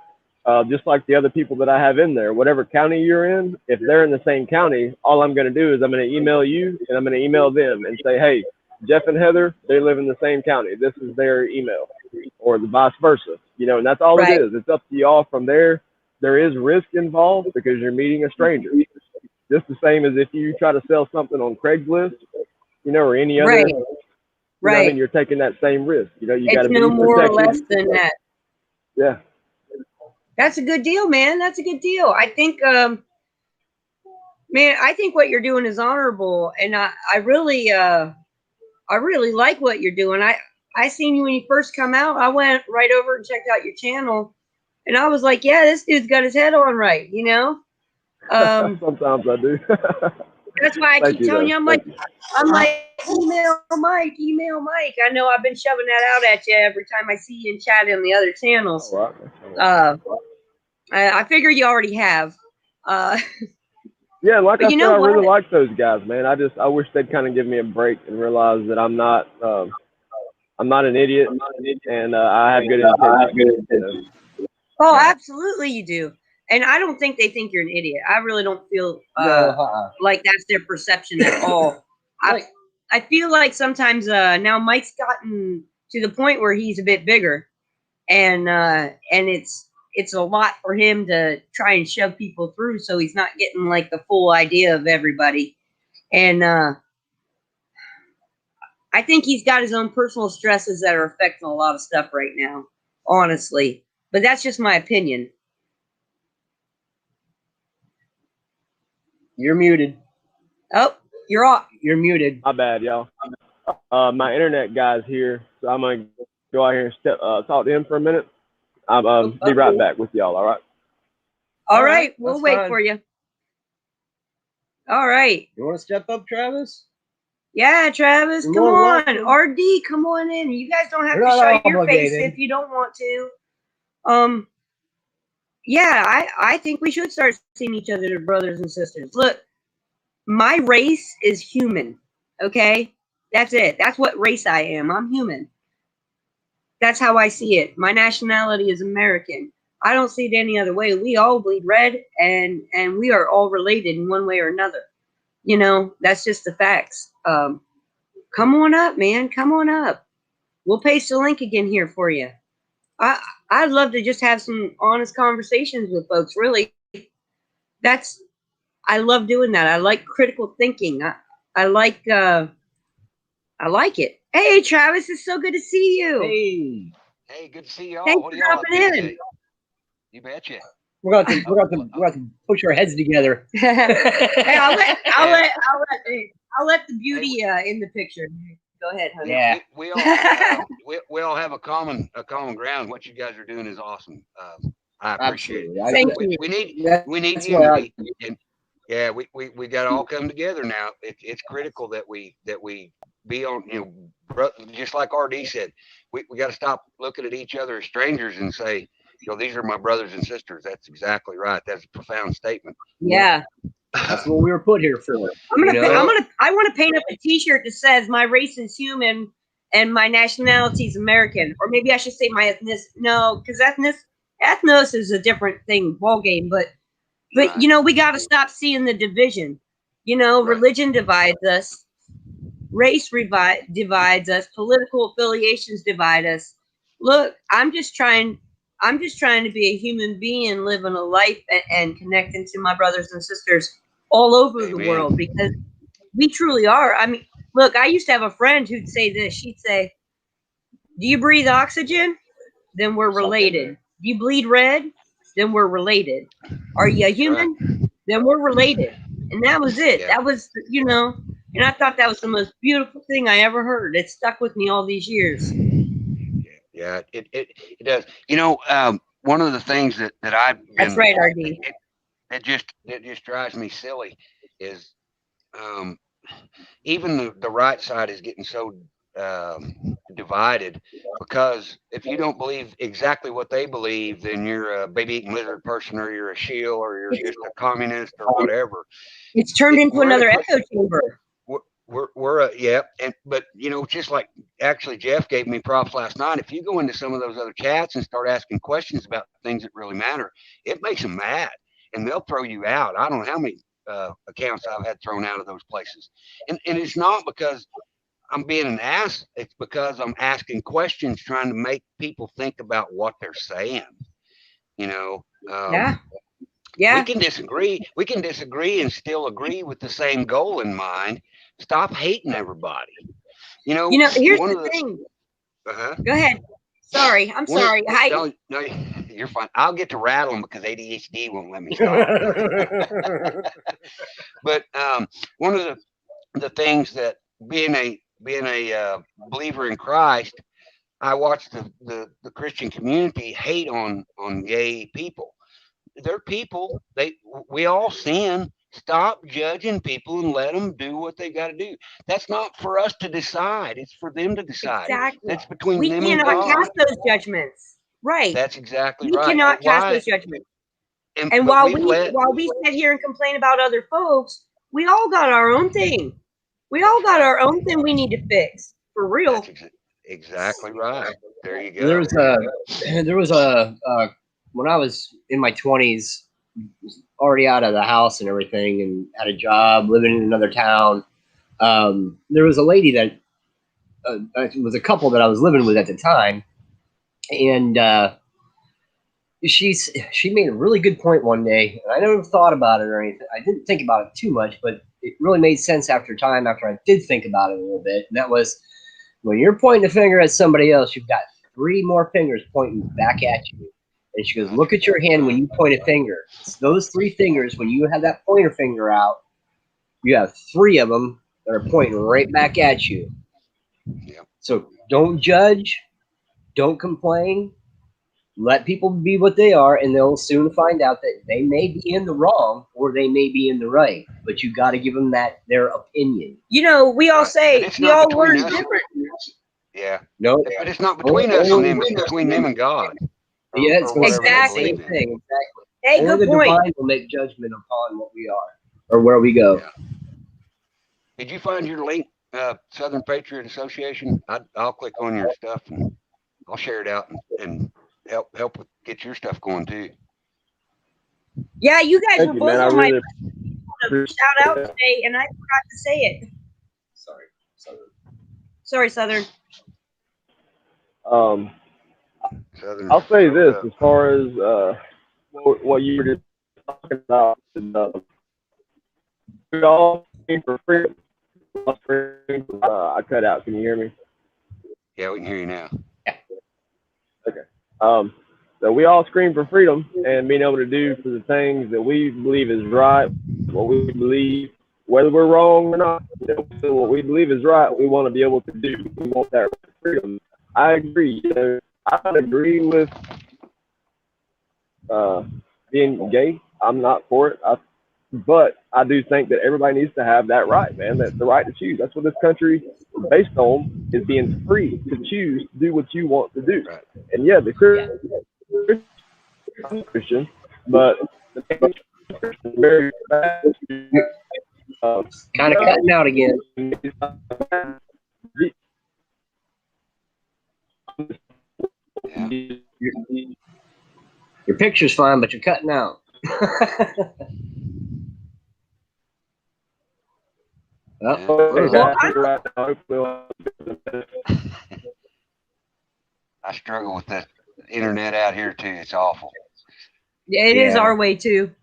just like the other people that I have in there, whatever county you're in, if they're in the same county, all I'm going to do is I'm going to email you and I'm going to email them and say, hey, Jeff and Heather, they live in the same county. This is their email, or the vice versa, you know, and that's all it is. It's up to y'all from there. There is risk involved because you're meeting a stranger. Just the same as if you try to sell something on Craigslist, you know, or any other, you know, I mean, you're taking that same risk. You know, you got to be no protected. more or less than that. Yeah. That's a good deal, man. That's a good deal. I think, man, I think what you're doing is honorable, and I really like what you're doing. I seen you when you first come out. I went right over and checked out your channel, and I was like, yeah, this dude's got his head on right, you know. Sometimes I do. That's why I keep telling you, I'm like, email Mike, email Mike. I know I've been shoving that out at you every time I see you in chat on the other channels. All right. I figure you already have. Yeah, like I said, I really like those guys, man. I wish they'd kind of give me a break and realize that I'm not an idiot, and I have good intentions. You know? Oh, absolutely, you do. And I don't think they think you're an idiot. I really don't feel like that's their perception at all. I feel like sometimes now Mike's gotten to the point where he's a bit bigger, and it's a lot for him to try and shove people through, so he's not getting like the full idea of everybody. And I think he's got his own personal stresses that are affecting a lot of stuff right now, honestly. But that's just my opinion. You're muted. Oh, you're off. You're muted. My bad, y'all. My internet guy's here, so I'm gonna go out here and talk to him for a minute. I'll be right back with y'all. All right. All right. We'll wait for you. All right. You want to step up, Travis? Yeah, Travis, come on. RD, come on in. You guys don't have to show your face if you don't want to. Yeah, I think we should start seeing each other as brothers and sisters. Look, my race is human. Okay? That's it. That's what race I am. I'm human. That's how I see it. My nationality is American. I don't see it any other way. We all bleed red, and we are all related in one way or another. You know, that's just the facts. Come on up, man. Come on up. We'll paste the link again here for you. I'd love to just have some honest conversations with folks. Really, I love doing that. I like critical thinking. I like it. Hey, Travis, it's so good to see you. Hey, good to see y'all. Thanks what are for y'all up dropping to in. today? You betcha. We're going to push our heads together. Hey, I'll let the beauty in the picture. Go ahead, honey. Yeah. We all have a common ground. What you guys are doing is awesome. I appreciate it. Thank you. We need unity. Yeah, we got to all come together now. It's critical that we be on, you know, just like RD said, we got to stop looking at each other as strangers and say, you know, these are my brothers and sisters. That's exactly right. That's a profound statement. Yeah. That's what we were put here for. I want to paint up a T-shirt that says my race is human and my nationality is American, or maybe I should say my ethnicity. No, because ethnos is a different thing, ball game. But you know, we got to stop seeing the division. You know, religion divides us, race divides us, political affiliations divide us. Look, I'm just trying to be a human being, living a life and connecting to my brothers and sisters all over the world, because we truly are. I mean, look, I used to have a friend who'd say this. She'd say, do you breathe oxygen? Then we're related. Do you bleed red? Then we're related. Are you a human? Then we're related. And that was it. That was, you know, and I thought that was the most beautiful thing I ever heard. It stuck with me all these years. Yeah, it does. You know, one of the things that I've been, that's right, RD. It just drives me silly is even the right side is getting so divided, because if you don't believe exactly what they believe, then you're a baby eating lizard person, or you're a shill, or you're just a communist, or whatever. It's turned into another echo chamber. Yeah, but just like actually Jeff gave me props last night. If you go into some of those other chats and start asking questions about things that really matter, it makes them mad, and they'll throw you out. I don't know how many accounts I've had thrown out of those places, and it's not because I'm being an ass. It's because I'm asking questions, trying to make people think about what they're saying. Yeah. We can disagree. We can disagree and still agree with the same goal in mind. Stop hating everybody. Here's the thing. Go ahead. Sorry, I'm sorry. No, you're fine. I'll get to rattling because ADHD won't let me stop. But one of the things that being a believer in Christ, I watched the Christian community hate on gay people. They're people. We all sin. Stop judging people and let them do what they got to do. That's not for us to decide. It's for them to decide. Exactly. That's between them and God. We cannot cast those judgments. Right. That's exactly right. We cannot cast those judgments. And while we sit here and complain about other folks, we all got our own thing. We all got our own thing we need to fix. For real. That's exactly right. There you go. There was a when I was in my 20s, already out of the house and everything, and had a job, living in another town. There was a lady that it was a couple that I was living with at the time, and she made a really good point one day, and I never thought about it or anything. I didn't think about it too much, but it really made sense after I did think about it a little bit, and that was, when you're pointing a finger at somebody else, you've got 3 more fingers pointing back at you. And she goes, look at your hand when you point a finger. It's those 3 fingers, when you have that pointer finger out, you have 3 of them that are pointing right back at you. Yeah. So don't judge, don't complain, let people be what they are, and they'll soon find out that they may be in the wrong or they may be in the right. But you got to give them their opinion. We all say we all learn different. Yeah. No, but it's not between us and them. It's between them and God. Yeah, it's exactly. the same thing. Exactly. Hey, only good the point. divine will make judgment upon what we are or where we go. Yeah. Did you find your link, Southern Patriot Association? I'll click on your stuff and I'll share it out and help get your stuff going too. Yeah, you guys were both on my shout out today, and I forgot to say it. Sorry, Southern. Southern. I'll say this as far as what you were just talking about. We all aim for freedom. I cut out. Can you hear me? Yeah, we can hear you now. Okay. So we all scream for freedom and being able to do for the things that we believe is right, what we believe, whether we're wrong or not. What we believe is right, we want to be able to do. We want that freedom. I agree. I agree with being gay. I'm not for it. But I do think that everybody needs to have that right, man. That's the right to choose. That's what this country is based on, is being free to choose to do what you want to do. Right. And yeah, the Christian, but the Christian is very bad. Kind of cutting out again. Yeah. Your picture's fine, but you're cutting out. I struggle with the internet out here too. It's awful. Yeah, it is our way too.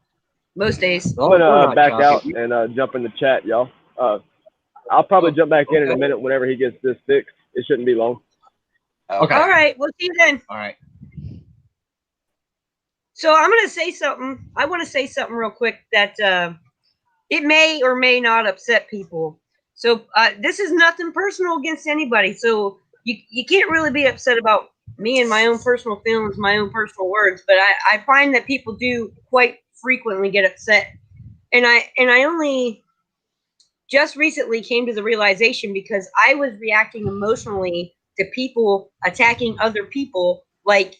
Most days. I'm gonna back out and jump in the chat, y'all. I'll probably jump back in a minute whenever he gets this fixed. It shouldn't be long. Okay. All right. We'll see you then. All right. So I'm going to say something. I want to say something real quick that it may or may not upset people. So this is nothing personal against anybody. So you can't really be upset about me and my own personal feelings, my own personal words. But I find that people do quite frequently get upset. And I only just recently came to the realization, because I was reacting emotionally to people attacking other people, like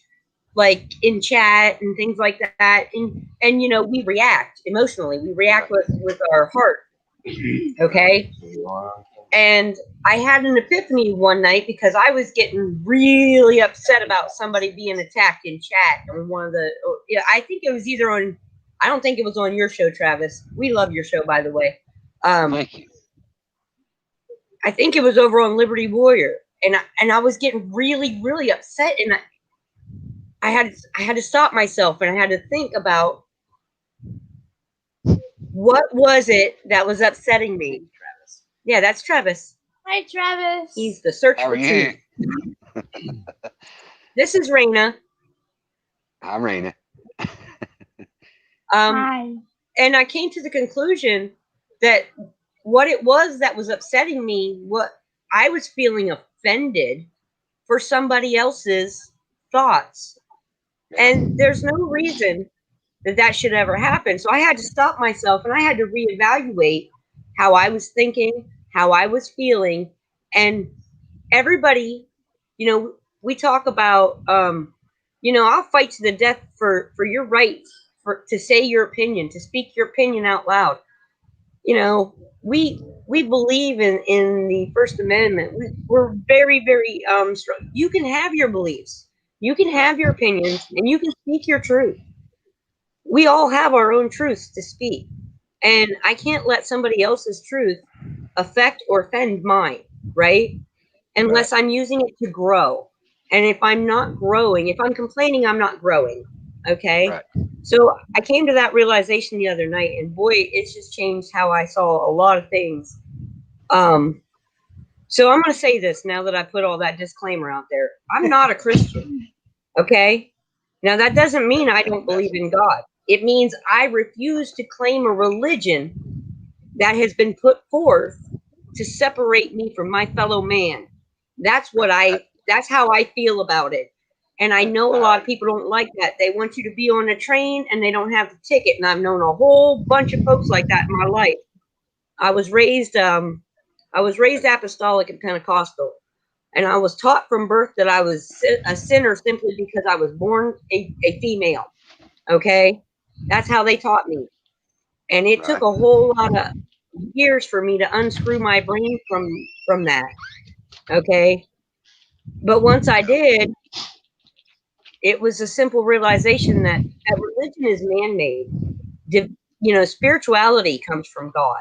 in chat and things like that, and you know, we react emotionally, we react with our heart. Okay. And I had an epiphany one night because I was getting really upset about somebody being attacked in chat on one of the, yeah, I think it was either on, I don't think it was on your show, Travis. We love your show, by the way. Thank you. I think it was over on Liberty Warrior, and I was getting really, really upset, and I had to stop myself, and I had to think about what was it that was upsetting me. Travis. Yeah, that's Travis. Hi, Travis. He's the search How for are you? truth. This is Raina. I'm Raina. Hi. And I came to the conclusion that what it was that was upsetting me, what I was feeling offended for somebody else's thoughts. And there's no reason that that should ever happen. So I had to stop myself and I had to reevaluate how I was thinking, how I was feeling. And everybody, you know, we talk about, you know, I'll fight to the death for your right to say your opinion, to speak your opinion out loud. You know, we believe in the First Amendment. We're very, very strong. You can have your beliefs, you can have your opinions, and you can speak your truth. We all have our own truths to speak, and I can't let somebody else's truth affect or offend mine, right? Unless I'm using it to grow. And if I'm not growing, if I'm complaining, I'm not growing. Okay. Right. So I came to that realization the other night, and boy, it's just changed how I saw a lot of things. So I'm going to say this now that I put all that disclaimer out there. I'm not a Christian. Okay. Now that doesn't mean I don't believe in God. It means I refuse to claim a religion that has been put forth to separate me from my fellow man. That's what that's how I feel about it. And I know a lot of people don't like that. They want you to be on a train and they don't have the ticket. And I've known a whole bunch of folks like that in my life. I was raised apostolic and Pentecostal. And I was taught from birth that I was a sinner simply because I was born a female. Okay? That's how they taught me. And it took a whole lot of years for me to unscrew my brain from that. Okay? But once I did, it was a simple realization that religion is man-made. You know, spirituality comes from God.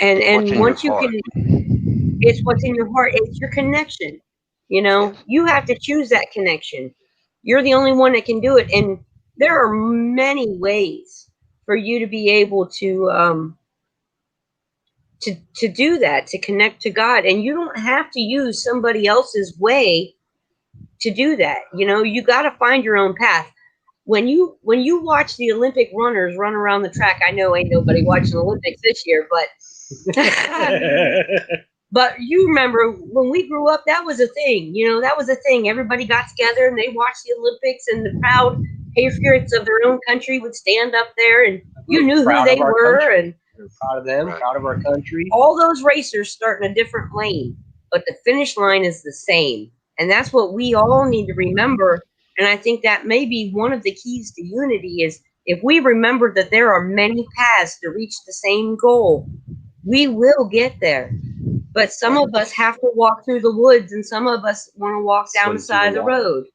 And once you can, it's what's in your heart. It's your connection. You know, you have to choose that connection. You're the only one that can do it. And there are many ways for you to be able to do that, to connect to God. And you don't have to use somebody else's way to do that. You know, you got to find your own path. When you watch the Olympic runners run around the track, I know ain't nobody watching the Olympics this year, but but you remember when we grew up, that was a thing. You know, that was a thing. Everybody got together and they watched the Olympics, and the proud patriots of their own country would stand up there, and you knew who they were. Country. And we're proud of them, proud of our country. All those racers start in a different lane, but the finish line is the same. And that's what we all need to remember. And I think that may be one of the keys to unity is if we remember that there are many paths to reach the same goal, we will get there. But some of us have to walk through the woods, and some of us want to walk down the side of the road.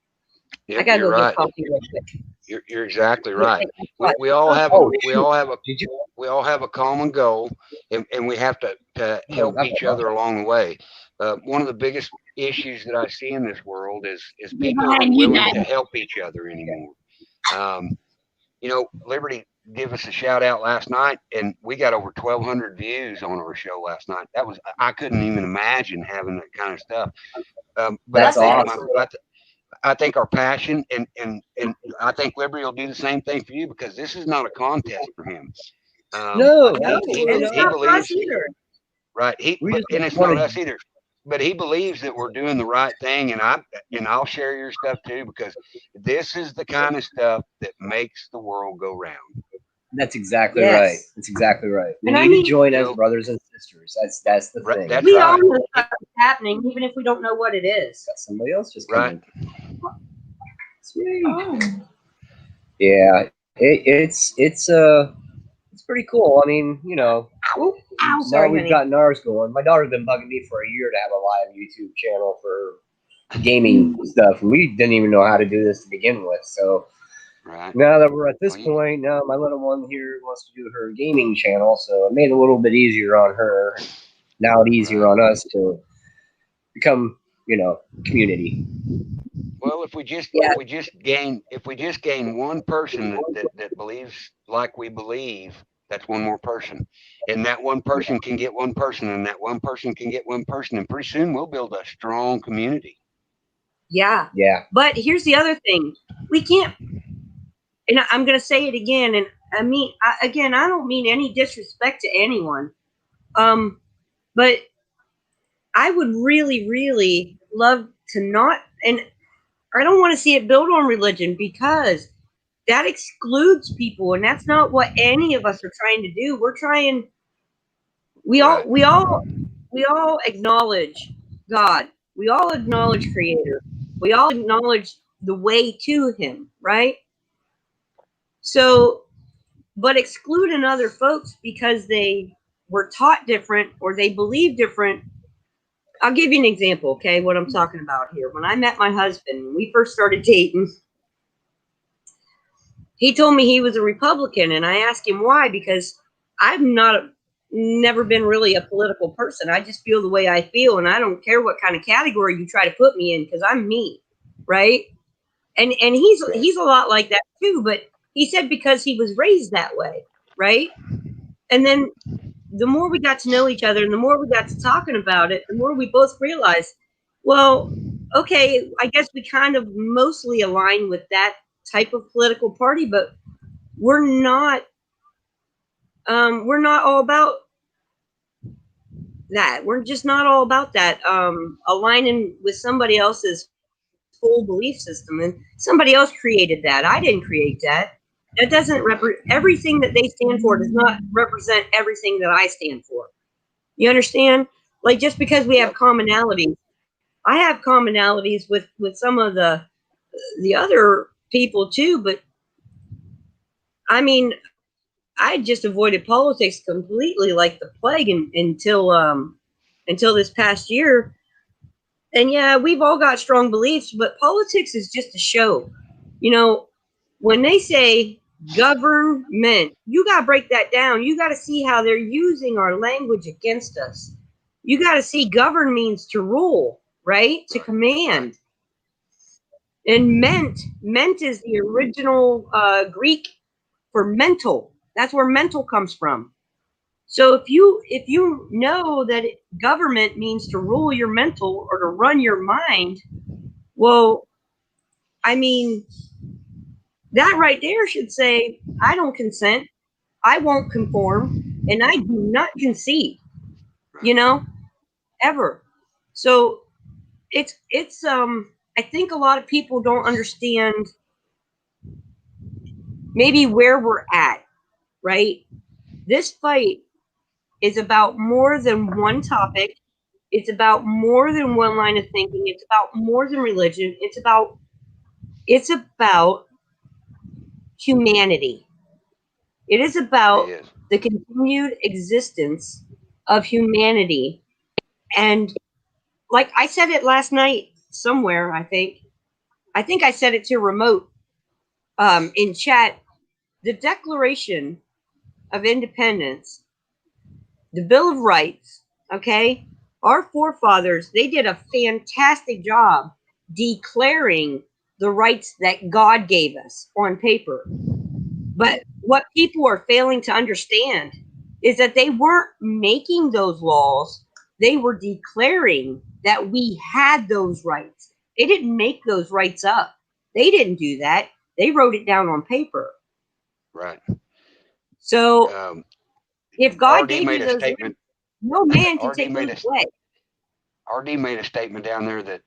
Yep, I gotta go get coffee real quick. You're exactly right. We all have a common goal, and we have to help each other along the way. One of the biggest issues that I see in this world is people aren't willing to help each other anymore. You know, Liberty gave us a shout out last night, and we got over 1,200 views on our show last night. I couldn't even imagine having that kind of stuff. But that's awesome. I think our passion and I think Liberty will do the same thing for you, because this is not a contest for him. No, he believes either. Right. And it's not us either. But he believes that we're doing the right thing, and I'll share your stuff too, because this is the kind of stuff that makes the world go round. That's exactly Yes. right. That's exactly right. We And I need mean, to join You as know, brothers and sisters. That's the right, thing. that's we all right. know stuff is happening, even if we don't know what it is. Got somebody else just come Right. in. Sweet. Yeah, it's pretty cool. I mean, you know, Ow, now sorry, we've honey. gotten ours going. My daughter's been bugging me for a year to have a live YouTube channel for gaming stuff. We didn't even know how to do this to begin with. So Right. now that we're at this Well, point, now my little one here wants to do her gaming channel, so it made it a little bit easier on her. Now it's easier Right. on us to become, you know, community. Well, if we just Yeah. gain one person that believes like we believe, that's one more person, and that one person can get one person, and that one person can get one person, and pretty soon we'll build a strong community. Yeah. Yeah. But here's the other thing. We can't, and I'm going to say it again. And I mean, I don't mean any disrespect to anyone. But I would really, really love to not, and I don't want to see it build on religion because that excludes people. And that's not what any of us are trying to do. We're trying, we Right. all acknowledge God. We all acknowledge Creator. We all acknowledge the way to Him, right? So, but excluding other folks because they were taught different or they believe different. I'll give you an example, okay, what I'm talking about here. When I met my husband, when we first started dating, he told me he was a Republican, and I asked him why, because never been really a political person. I just feel the way I feel, and I don't care what kind of category you try to put me in, because I'm me, right? And he's a lot like that too, but he said because he was raised that way, right? And then the more we got to know each other and the more we got to talking about it, the more we both realized, well, okay, I guess we kind of mostly align with that type of political party, but we're not all about that. We're just not all about that. Aligning with somebody else's full belief system, and somebody else created that. I didn't create that. That doesn't everything that they stand for does not represent everything that I stand for. You understand? Like, just because we have commonalities, I have commonalities with some of the other people too, but I mean, I just avoided politics completely like the plague until this past year. And yeah, we've all got strong beliefs, but politics is just a show. You know, when they say government, you got to break that down. You got to see how they're using our language against us. You got to see govern means to rule, right? To command. And meant is the original Greek for mental. That's where mental comes from. So if you know that government means to rule your mental or to run your mind, well, I mean, that right there should say, I don't consent, I won't conform, and I do not concede, you know, ever. So it's I think a lot of people don't understand maybe where we're at, right? This fight is about more than one topic. It's about more than one line of thinking. It's about more than religion. It's about humanity. It is about It is. the continued existence of humanity. And like I said it last night somewhere, I think I said it to remote in chat. The Declaration of Independence, the Bill of Rights, okay? Our forefathers, they did a fantastic job declaring the rights that God gave us on paper. But what people are failing to understand is that they weren't making those laws, they were declaring that we had those rights. They didn't make those rights up. They didn't do that. They wrote it down on paper. Right. So if God RD gave you made a those rights, statement. no man can RD take made those a away. RD made a statement down there that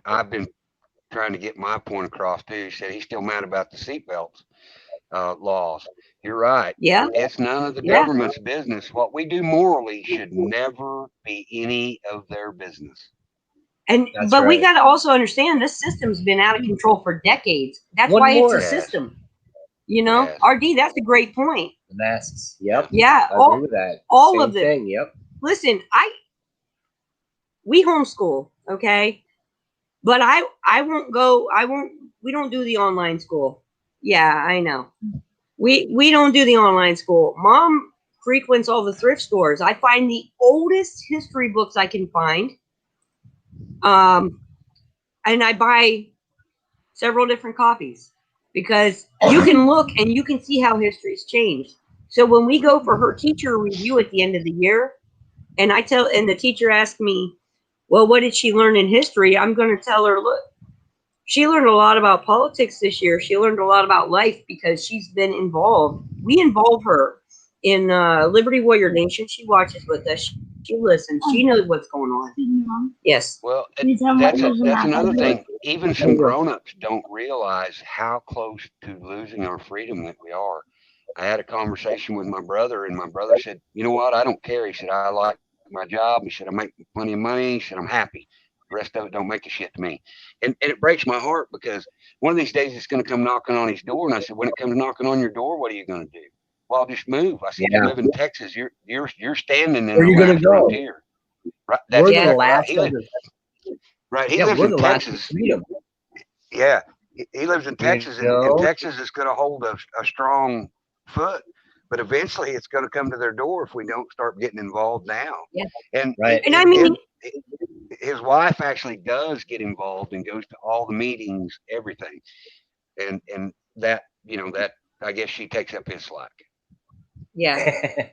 I've been trying to get my point across too. He said he's still mad about the seatbelts laws. You're right. Yeah. It's none of the Yeah. government's business. What we do morally should never be any of their business. But we got to also understand this system's been out of control for decades. That's why it's a system. You know, Yes. RD, that's a great point. The masks. Yep. Yeah. I agree with that. All Same of them. thing. Yep. Listen, we homeschool, okay? But I won't go. We don't do the online school. Yeah, I know. We don't do the online school. Mom frequents all the thrift stores. I find the oldest history books I can find. And I buy several different copies because you can look and you can see how history's changed. So when we go for her teacher review at the end of the year, and the teacher asked me, well, what did she learn in history? I'm going to tell her, look, she learned a lot about politics this year. She learned a lot about life because she's been involved. We involve her in Liberty Warrior Nation. She watches with us. She listens. She knows what's going on. Yes. Well, that's another thing. Even some grown-ups don't realize how close to losing our freedom that we are. I had a conversation with my brother, and my brother said, "You know what? I don't care." He said, "I like my job." He said, "I make plenty of money." He said, "I'm happy. The rest of it don't make a shit to me." And it breaks my heart because one of these days it's going to come knocking on his door. And I said, "When it comes knocking on your door, what are you going to do?" "Well, I'll just move." I said, "You live in Texas. You're standing in the last frontier." Right. That's we're exactly the last right. He lives in Texas. Freedom. Yeah. He lives in Texas, and Texas is going to hold a strong foot, but eventually it's going to come to their door if we don't start getting involved now. Yeah. And and I mean, his wife actually does get involved and goes to all the meetings, everything, and that that I guess she takes up his slack. Yeah.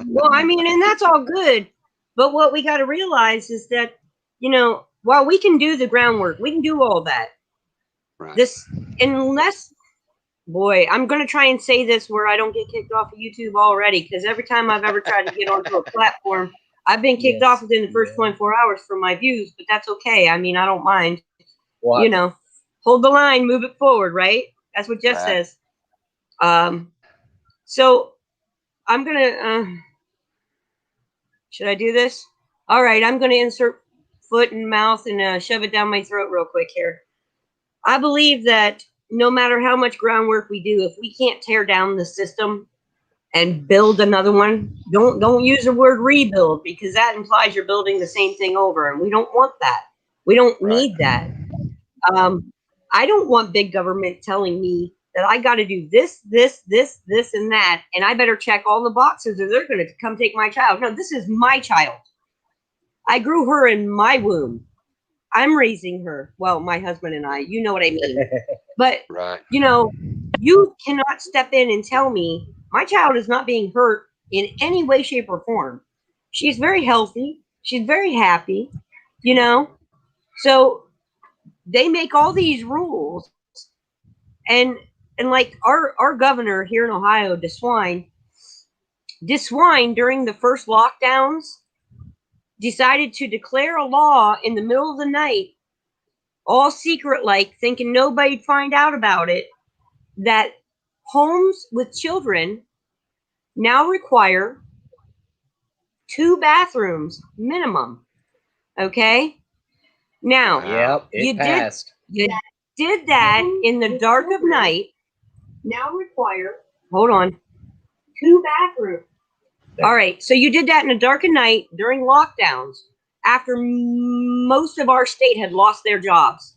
Well, I mean, and that's all good, but what we got to realize is that while we can do the groundwork, we can do all that. Right. Boy, I'm going to try and say this where I don't get kicked off of YouTube already, because every time I've ever tried to get onto a platform, I've been kicked off within the first 24 hours for my views, but that's okay. I mean, I don't mind. What? Hold the line, move it forward, right? That's what Jess says. So I'm going to, should I do this? All right, I'm going to insert foot and mouth and shove it down my throat real quick here. I believe that no matter how much groundwork we do, if we can't tear down the system and build another one, don't use the word rebuild, because that implies you're building the same thing over, and we don't want that. We don't need that. I don't want big government telling me that I got to do this, and that, and I better check all the boxes or they're going to come take my child. No, this is my child. I grew her in my womb. I'm raising her. Well, my husband and I, you know what I mean. But, you cannot step in and tell me my child is not being hurt in any way, shape, or form. She's very healthy. She's very happy, So they make all these rules. And like our governor here in Ohio, DeSwine, during the first lockdowns, decided to declare a law in the middle of the night, all secret, like thinking nobody'd find out about it, that homes with children now require 2 bathrooms minimum. Okay? Now, you did that in the dark of night. Now require, hold on, 2 bathrooms. All right, so you did that in the dark of night during lockdowns after most of our state had lost their jobs.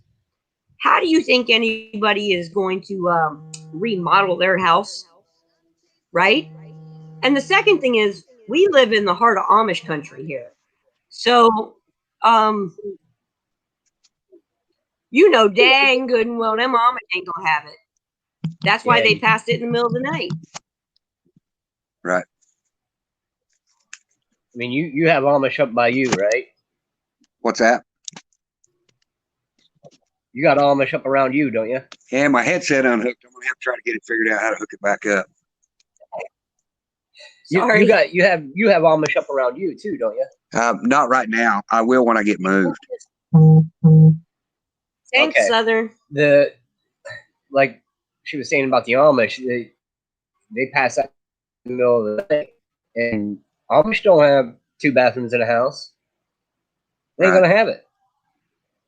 How do you think anybody is going to remodel their house, right? And the second thing is, we live in the heart of Amish country here. So, dang good and well, them Amish ain't gonna have it. That's why they passed it in the middle of the night. Right. I mean, you have Amish up by you, right? What's that? You got Amish up around you, don't you? Yeah, my headset unhooked. I'm gonna have to try to get it figured out how to hook it back up. You have Amish up around you too, don't you? Not right now. I will when I get moved. Thanks, Southern. Like she was saying about the Amish, they pass out in the middle of the night, and Amish don't have 2 bathrooms in a house. They ain't Right. gonna have it.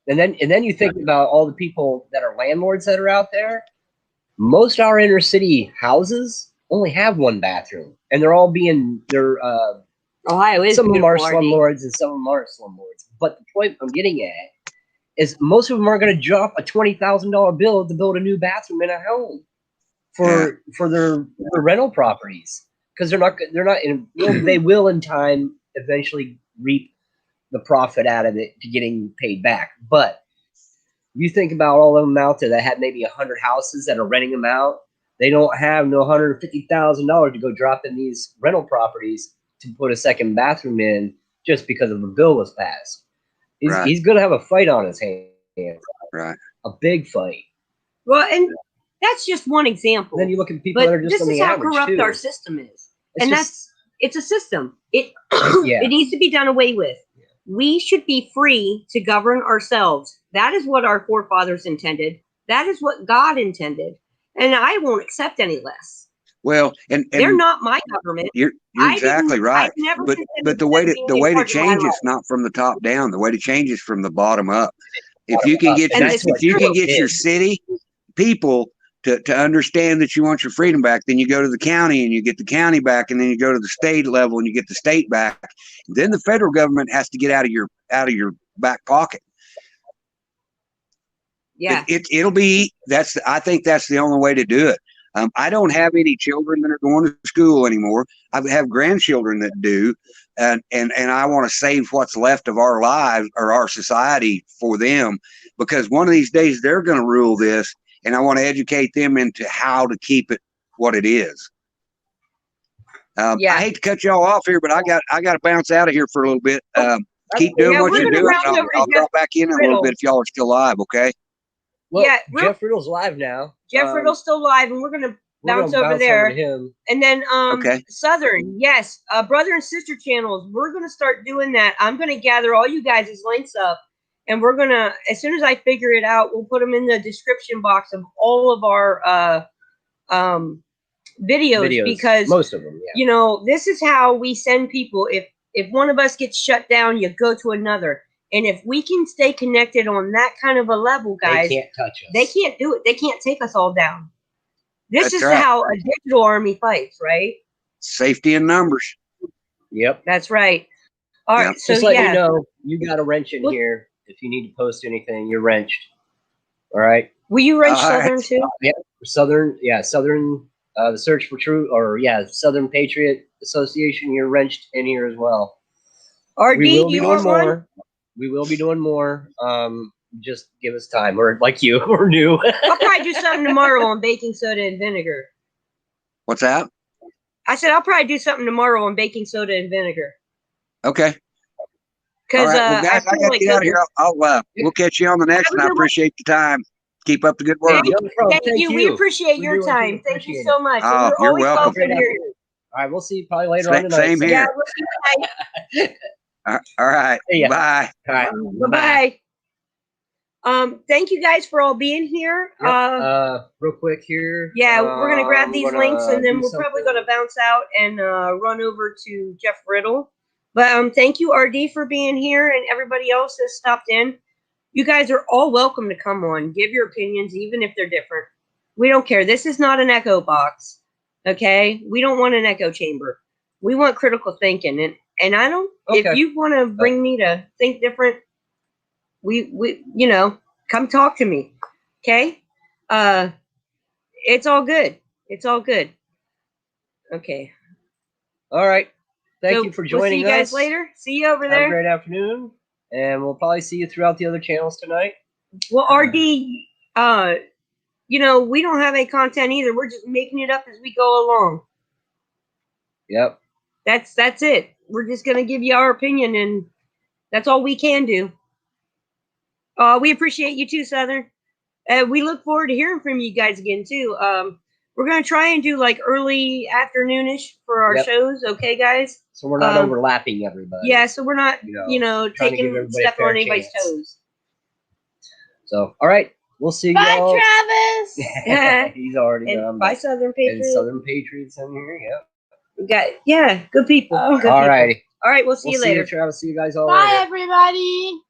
And then you think about all the people that are landlords that are out there. Most of our inner city houses only have 1 bathroom, and they're Ohio is some of them are beautiful, RD. slumlords and some of them aren't slumlords. But the point I'm getting at is most of them are going to drop a $20,000 bill to build a new bathroom in a home for their rental properties, because they're not they will in time eventually reap the profit out of it to getting paid back. But you think about all of them out there that have maybe 100 houses that are renting them out. They don't have no $150,000 to go drop in these rental properties to put a second bathroom in just because of a bill was passed. He's going to have a fight on his hands. Right. A big fight. Well, and that's just one example. Then you look at people but that are just this on is the how average corrupt too. our system is. It's It's a system. It Yeah. it needs to be done away with. We should be free to govern ourselves. That is what our forefathers intended. That is what God intended. And I won't accept any less. Well, and They're not my government. you're exactly right. I've never But considered the way them to being a part of my change life. it's not from the top down. The way to change is from the bottom up. If you can get And your this if is you can true. get your city people to understand that you want your freedom back, then you go to the county and you get the county back, and then you go to the state level and you get the state back. Then the federal government has to get out of your back pocket. Yeah. It'll be I think that's the only way to do it. I don't have any children that are going to school anymore. I have grandchildren that do, and I want to save what's left of our lives or our society for them, because one of these days they're going to rule this, and I want to educate them into how to keep it what it is. I hate to cut y'all off here, but I got to bounce out of here for a little bit. Keep doing what you're doing. I'll drop back in a little bit if y'all are still live, okay? Well, Jeff Riddle's live now. Jeff Riddle's still live, and we're gonna bounce over there. Over to him. And then Okay. Southern, yes, brother and sister channels. We're gonna start doing that. I'm gonna gather all you guys' links up, and we're gonna, as soon as I figure it out, we'll put them in the description box of all of our videos, because most of them, yeah. You know, this is how we send people. If one of us gets shut down, you go to another. And if we can stay connected on that kind of a level, guys, they can't touch us. They can't do it. They can't take us all down. This That's is right. how a digital army fights, right? Safety in numbers. Yep. That's right. All right. Yep. So just let you know, you got a wrench in here. If you need to post anything, you're wrenched. All right. Will you wrench All right. Southern too? Yeah, Southern. Yeah, Southern. The Search for Truth, or Southern Patriot Association. You're wrenched in here as well. RD, we will do be you doing want more. one? We will be doing more. Just give us time. We're like you. We're new. I'll probably do something tomorrow on baking soda and vinegar. What's that? I said I'll probably do something tomorrow on baking soda and vinegar. Okay. Because all right. Well, guys, I got to get out of here. We'll catch you on the next one. I appreciate the time. Keep up the good work. Thank you. We appreciate your time. Thank you so much. Oh, You're always welcome. here. All right, we'll see you probably later on tonight. Same here. Yeah, we'll see you tonight. All right. Bye. All right. Bye. Thank you guys for all being here. Yep. Real quick here. Yeah, we're gonna grab these links, and then we're probably something. gonna bounce out and run over to Jeff Riddle. But thank you, RD, for being here, and everybody else that stopped in. You guys are all welcome to come on. Give your opinions, even if they're different. We don't care. This is not an echo box. Okay? We don't want an echo chamber. We want critical thinking. And I don't, if you want to bring me to think different, we come talk to me. Okay? It's all good. It's all good. Okay. All right. Thank you for joining us. We'll see you guys later. See you over there. Have a great afternoon. And we'll probably see you throughout the other channels tonight. Well, RD, we don't have any content either. We're just making it up as we go along. Yep. That's it. We're just gonna give you our opinion, and that's all we can do. We appreciate you too, Southern. We look forward to hearing from you guys again too. We're gonna try and do like early afternoonish for our shows, okay, guys? So we're not overlapping everybody. Yeah, so we're not, stepping on anybody's toes. So, all right. We'll see Bye, y'all. Travis. He's already And done. bye, Southern And Patriots. Southern Patriots in here. Yep. We got good people. Oh. Good All people. righty. All right, we'll see you later. Travis. See you guys all Bye, later. everybody.